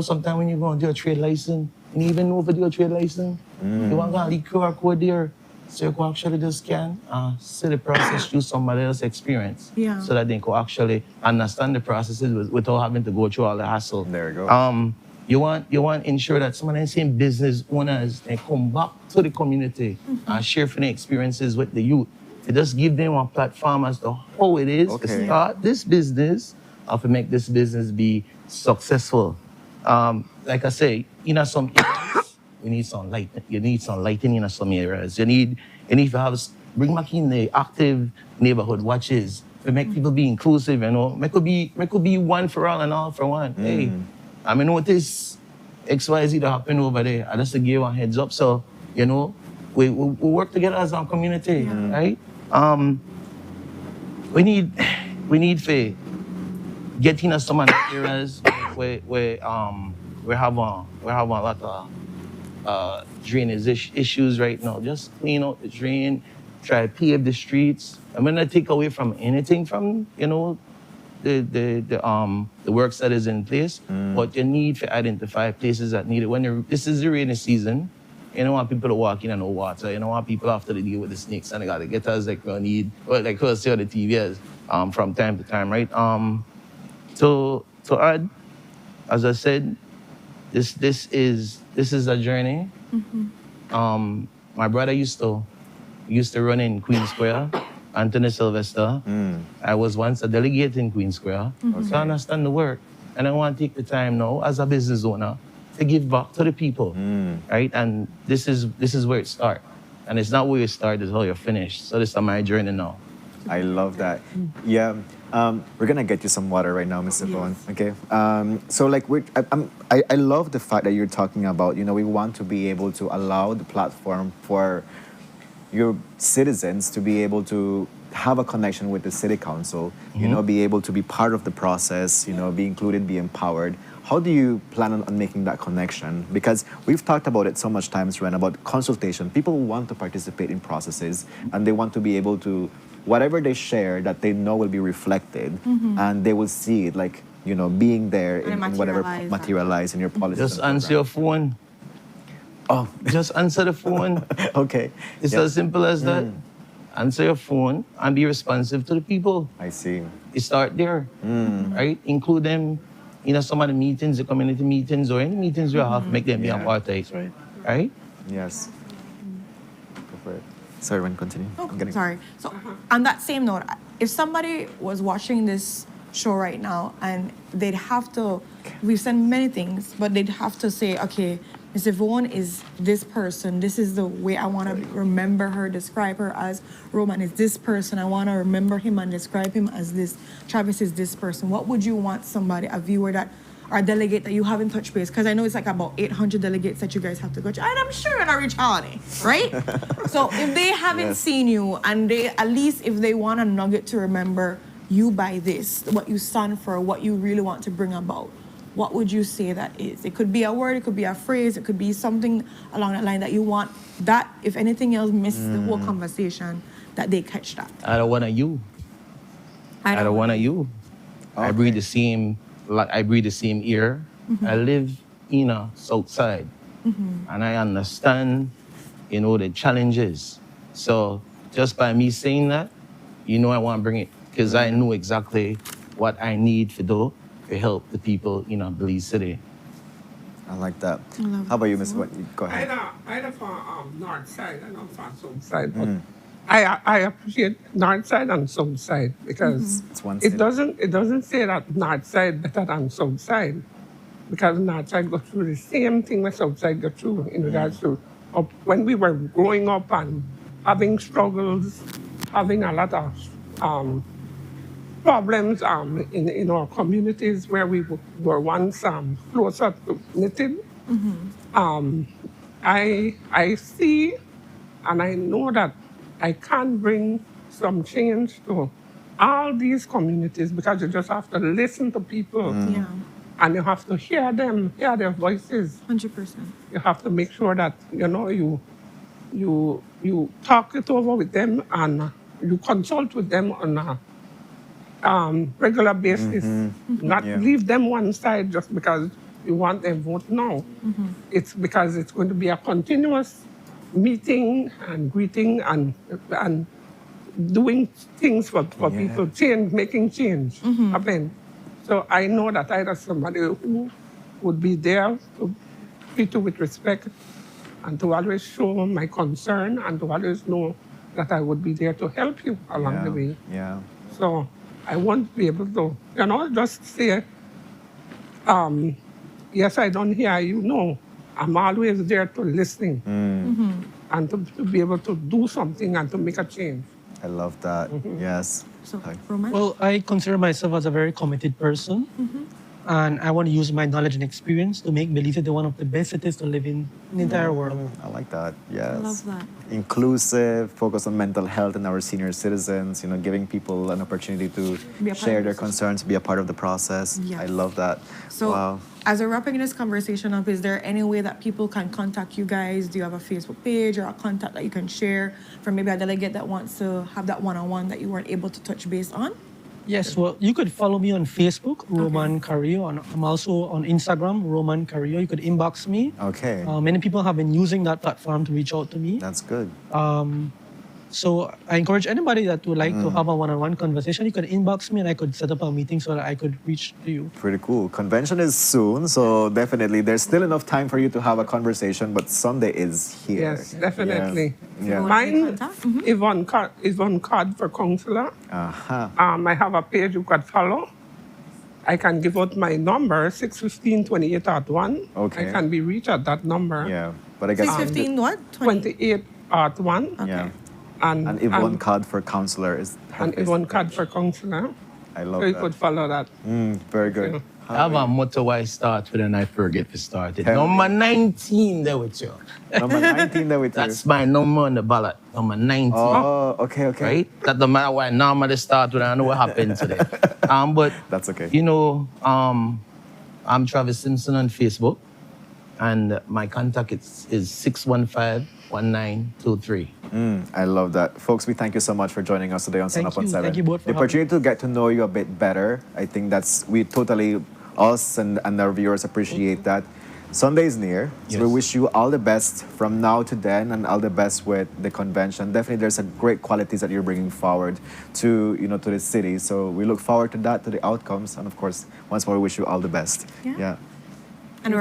S19: sometimes when you go and do a trade license, you don't even know if you do a trade license, you want to leave QR code there, so you can actually just scan, see the process through somebody else's experience, so that they can actually understand the processes without having to go through all the hassle.
S3: There you go.
S19: You want to ensure that some of the same business owners, they come back to the community and share their experiences with the youth. To just give them a platform as to how it is to start this business or to make this business be successful. Like I say, in some areas, you need some lighting in some areas. You need to have bring back in the active neighborhood watches to make people be inclusive, Make it be one for all and all for one. Hey, I mean, notice XYZ that happened over there. I just give you a heads up. So, we work together as a community, right? We need to get into some of the areas where we have a lot of drainage issues right now. Just clean out the drain, try to pave the streets. I'm not take away from anything from the works that is in place, but you need to identify places that need it. This is the rainy season, you don't want people to walk in and no water. You don't want people after to deal with the snakes and they got to get us like we need, like we see on the TVs from time to time, right? To add, as I said, this is a journey. My brother used to run in Queen Square. Anthony Sylvester. I was once a delegate in Queen Square, so I understand the work. And I want to take the time now, as a business owner, to give back to the people, right? And this is where it starts. And it's not where you start, it's how you finish. So this is my journey now.
S3: I love that. Yeah, we're gonna get you some water right now, Mr. Bowen. Okay. So like I love the fact that you're talking about. We want to be able to allow the platform for your citizens to be able to have a connection with the city council. Be able to be part of the process. Be included, be empowered. How do you plan on making that connection? Because we've talked about it so much times, Ren, about consultation. People want to participate in processes and they want to be able to, whatever they share that they know will be reflected, and they will see it like, being there in whatever materialize in your policies.
S19: Just answer your phone. Oh, just answer the phone.
S3: Okay.
S19: It's as simple as that. Answer your phone and be responsive to the people.
S3: I see.
S19: You start there, right? Include them in some of the meetings, the community meetings, or any meetings we have, make them be a part of it, right?
S3: Yes. Go for it. Sorry, Ren, continue.
S1: Oh, sorry. So on that same note, if somebody was watching this show right now and they'd have to, we've said many things, but they'd have to say, okay, Ms. Yvonne is this person. This is the way I want to remember her, describe her as. Roman is this person. I want to remember him and describe him as this. Travis is this person. What would you want somebody, a viewer or a delegate that you haven't touched base? Because I know it's like about 800 delegates that you guys have to go to. And I'm sure you're not reach Holiday, right? So if they haven't seen you and at least if they want a nugget to remember you by this, what you stand for, what you really want to bring about, what would you say that is? It could be a word, it could be a phrase, it could be something along that line that you want that, if anything else, miss the whole conversation, that they catch that.
S19: I don't want you. I don't want you. I breathe the same, like I breathe the same air. I live in a south side, and I understand, the challenges. So just by me saying that, I want to bring it because I know exactly what I need to do to help the people in Belize City.
S3: I like that. How about you, Miss? Go ahead.
S18: I from north side, I don't from south side, but I appreciate north side and south side because it doesn't say that north side better than south side, because north side go through the same thing that south side go through in regards to when we were growing up and having struggles, having a lot of problems in our communities where we were once closer to knitted. I see and I know that I can bring some change to all these communities because you just have to listen to people. And you have to hear them, hear their voices.
S1: 100%.
S18: You have to make sure that, you talk it over with them and you consult with them on a regular basis. Not leave them one side just because you want their vote. No. It's because it's going to be a continuous meeting and greeting and doing things for people, making change happen. So I know that I have somebody who would be there to treat you with respect and to always show my concern and to always know that I would be there to help you along the way.
S3: Yeah.
S18: So I won't be able to, just say, yes, I don't hear you. No, I'm always there to listen and to be able to do something and to make a change.
S3: I love that. Yes.
S1: So, Roman?
S20: Well, I consider myself as a very committed person. And I want to use my knowledge and experience to make Belize one of the best cities to live in the entire world.
S3: I like that. Yes.
S1: I love that.
S3: Inclusive, focus on mental health and our senior citizens, giving people an opportunity to share their concerns, be a part of the process.
S1: Yes.
S3: I love that.
S1: So,
S3: wow.
S1: As we're wrapping this conversation up, is there any way that people can contact you guys? Do you have a Facebook page or a contact that you can share for maybe a delegate that wants to have that one-on-one that you weren't able to touch base on?
S20: Yes, well, you could follow me on Facebook, Roman Carrillo, and I'm also on Instagram, Roman Carrillo. You could inbox me.
S3: Okay.
S20: Many people have been using that platform to reach out to me.
S3: That's good.
S20: So I encourage anybody that would like to have a one-on-one conversation, you could inbox me and I could set up a meeting so that I could reach to you.
S3: Pretty cool. Convention is soon, so definitely there's still enough time for you to have a conversation, but Sunday is here.
S18: Yes, definitely.
S3: Yeah.
S18: Mine, Yvonne Card for Counselor. I have a page you could follow. I can give out my number, 615-2801.
S3: Okay.
S18: I can be reached at that number.
S3: Yeah, but I guess
S1: 615 what?
S18: 2801.
S1: Okay.
S3: Yeah. And Yvonne Card for Counselor is her
S18: And Yvonne Card for Counselor.
S3: I love
S18: so you
S3: that.
S18: could follow that.
S3: Very good.
S19: I have a motto I start with and I forget to start it. Number 19 there with you.
S3: Number 19 there with you.
S19: That's my number on the ballot. Number 19.
S3: Oh, okay.
S19: Right? That no matter what normally start with, I know what happened today. But
S3: that's okay.
S19: I'm Travis Simpson on Facebook, and my contact is 615-1923.
S3: I love that. Folks, we thank you so much for joining us today on Sunup on 7.
S20: Thank you both for
S3: the opportunity to get to know you a bit better. I think us and our viewers appreciate that. Sunday is near, so we wish you all the best from now to then and all the best with the convention. Definitely there's some great qualities that you're bringing forward to the city. So we look forward to that, to the outcomes. And of course, once more, we wish you all the best.
S1: Yeah. And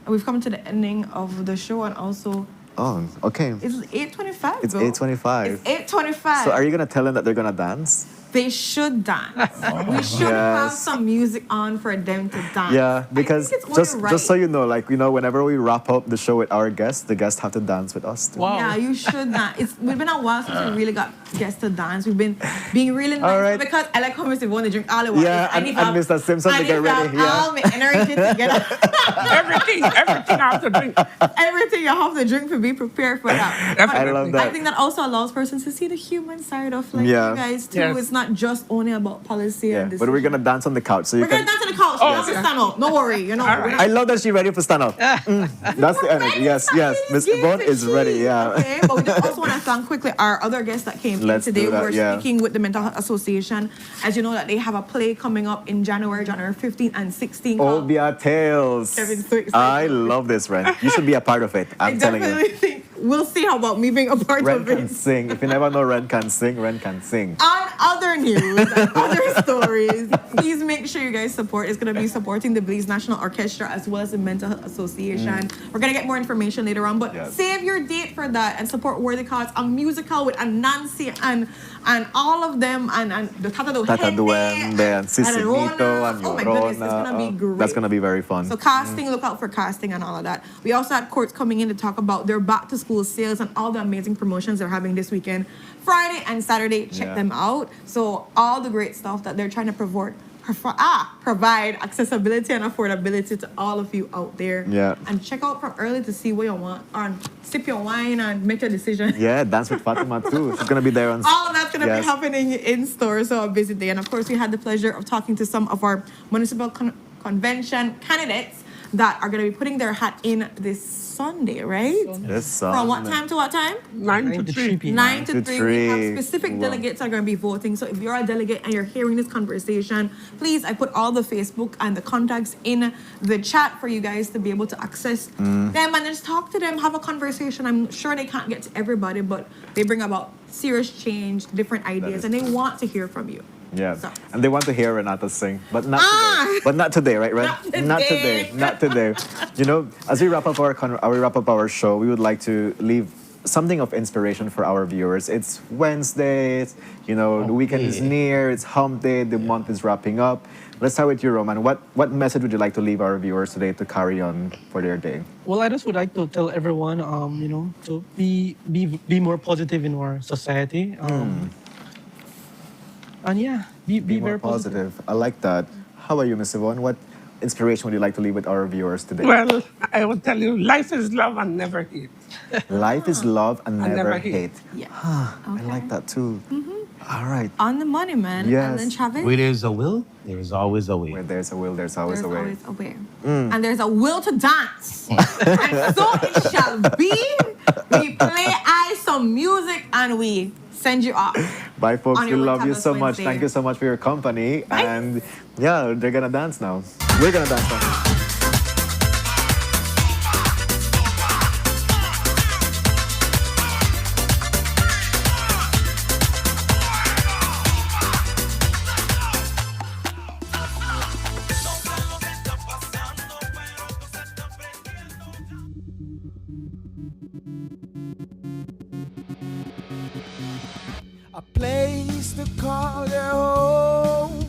S1: we've come to the ending of the show and also...
S3: Oh, okay.
S1: It's 8:25.
S3: It's 8:25.
S1: It's 8:25.
S3: So are you going to tell them that they're going to dance?
S1: They should dance. We should have some music on for them to dance.
S3: Yeah, because just so you know, whenever we wrap up the show with our guests, the guests have to dance with us too.
S1: Wow. Yeah, you should dance. We've been a while since we really got guests to dance. We've been being really nice.
S3: All right.
S1: Because I like how Mr. want to drink all the water.
S3: Yeah, and Mr. Simpson to get ready.
S1: All my energy together.
S18: everything I have to drink.
S1: Everything you have to drink to be prepared for that.
S3: I love that.
S1: I think that also allows persons to see the human side of you guys too.
S18: Yes.
S1: It's not not just only about policy
S3: Yeah,
S1: and
S3: but
S1: decision.
S3: we're gonna dance on the couch. So you
S1: We're gonna
S3: can.
S1: dance on the couch.
S18: Oh,
S1: Don't have to
S18: okay.
S1: stand up. No worry. You know.
S18: All right.
S3: I love that she's ready for stand up. That's the energy. Yes, yes. Miss Yvonne is ready. Yeah.
S1: Okay, but we just also want to thank quickly our other guests that came
S3: Let's
S1: in today.
S3: do that,
S1: We're
S3: yeah.
S1: speaking with the Mental Health Association. As you know, that they have a play coming up in January 15th and 16th. called
S3: Obia Tales.
S1: Kevin's so excited.
S3: I love this, Ren. You should be a part of it. I'm
S1: I
S3: telling you.
S1: definitely think we'll see how about me being a part
S3: Ren
S1: of
S3: can
S1: it.
S3: sing. If you never know Ren can sing, Ren can sing.
S1: On other news and other stories, please make sure you guys support. It's going to be supporting the Belize National Orchestra as well as the Mental Health Association. We're going to get more information later on, but
S3: Yes.
S1: save your date for that and support Worthy Cause, a musical with Anansi and all of them and the Tata
S3: Tata
S1: Duende
S3: Duende and Sisinito and
S1: Oh my goodness, it's going to be
S3: Yorona.
S1: great.
S3: That's gonna be very fun.
S1: So casting, look out for casting and all of that. We also had courts coming in to talk about their back to school sales and all the amazing promotions they're having this weekend. Friday and Saturday, check
S3: Yeah.
S1: them out. So all the great stuff that they're trying to provide accessibility and affordability to all of you out there.
S3: Yeah.
S1: And check out from early to see what you want and sip your wine and make your decision.
S3: Yeah, Dance with Fatima too. She's gonna be there on.
S1: All of that's going to
S3: Yes.
S1: be happening in store, so a busy day. And of course, we had the pleasure of talking to some of our municipal convention candidates that are going to be putting their hat in this Sunday, right?
S3: This
S1: From what time to what time?
S18: 9 to 3 p.m.
S1: 9 to 3. We have
S3: 3.
S1: specific
S3: Wow.
S1: delegates that are going to be voting. So if you're a delegate and you're hearing this conversation, please, I put all the Facebook and the contacts in the chat for you guys to be able to access them and just talk to them, have a conversation. I'm sure they can't get to everybody, but they bring about serious change, different ideas, and they want to hear from you.
S3: Yeah,
S1: So-
S3: and they want to hear Renata sing, but not today. But not today, right, Ren?
S1: Not today.
S3: Not today. You know, as we wrap up our show, we would like to leave something of inspiration for our viewers. It's Wednesdays, you know, the weekend is near, it's hump day, the month is wrapping up. Let's start with you, Roman. What message would you like to leave our viewers today to carry on for their day?
S20: Well, I just would like to tell everyone, you know, to be more positive in our society. And yeah, be
S3: More
S20: very positive.
S3: positive. I like that. How about you, Miss Yvonne? What inspiration would you like to leave with our viewers today?
S18: Well, I will tell you, life is love and never hate.
S3: Life is love and
S18: And
S3: never
S18: never
S3: hate.
S18: hate.
S1: Yeah.
S3: I like that too. All right.
S1: On the money, man.
S3: Yes.
S1: And then Travis?
S19: Where there's a will, there is always a way.
S3: Where there's a will, there's always
S1: There's
S3: a way.
S1: always a way. And there's a will to dance. And so it shall be. We play some music and we send you off.
S3: Bye, folks.
S1: On
S3: We
S1: your
S3: love you
S1: Tapas
S3: so much.
S1: Wednesday.
S3: Thank you so much for your company. And yeah, they're gonna dance now. We're gonna dance now.
S2: A place to call your home,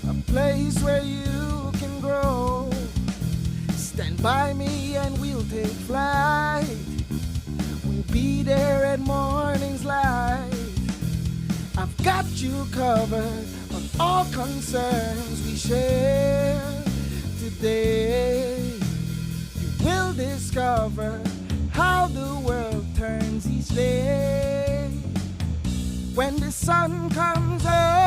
S2: a place where you can grow. Stand by me and we'll take flight. We'll be there at morning's light. I've got you covered on all concerns we share today. You will discover how the world turns each day. When the sun comes up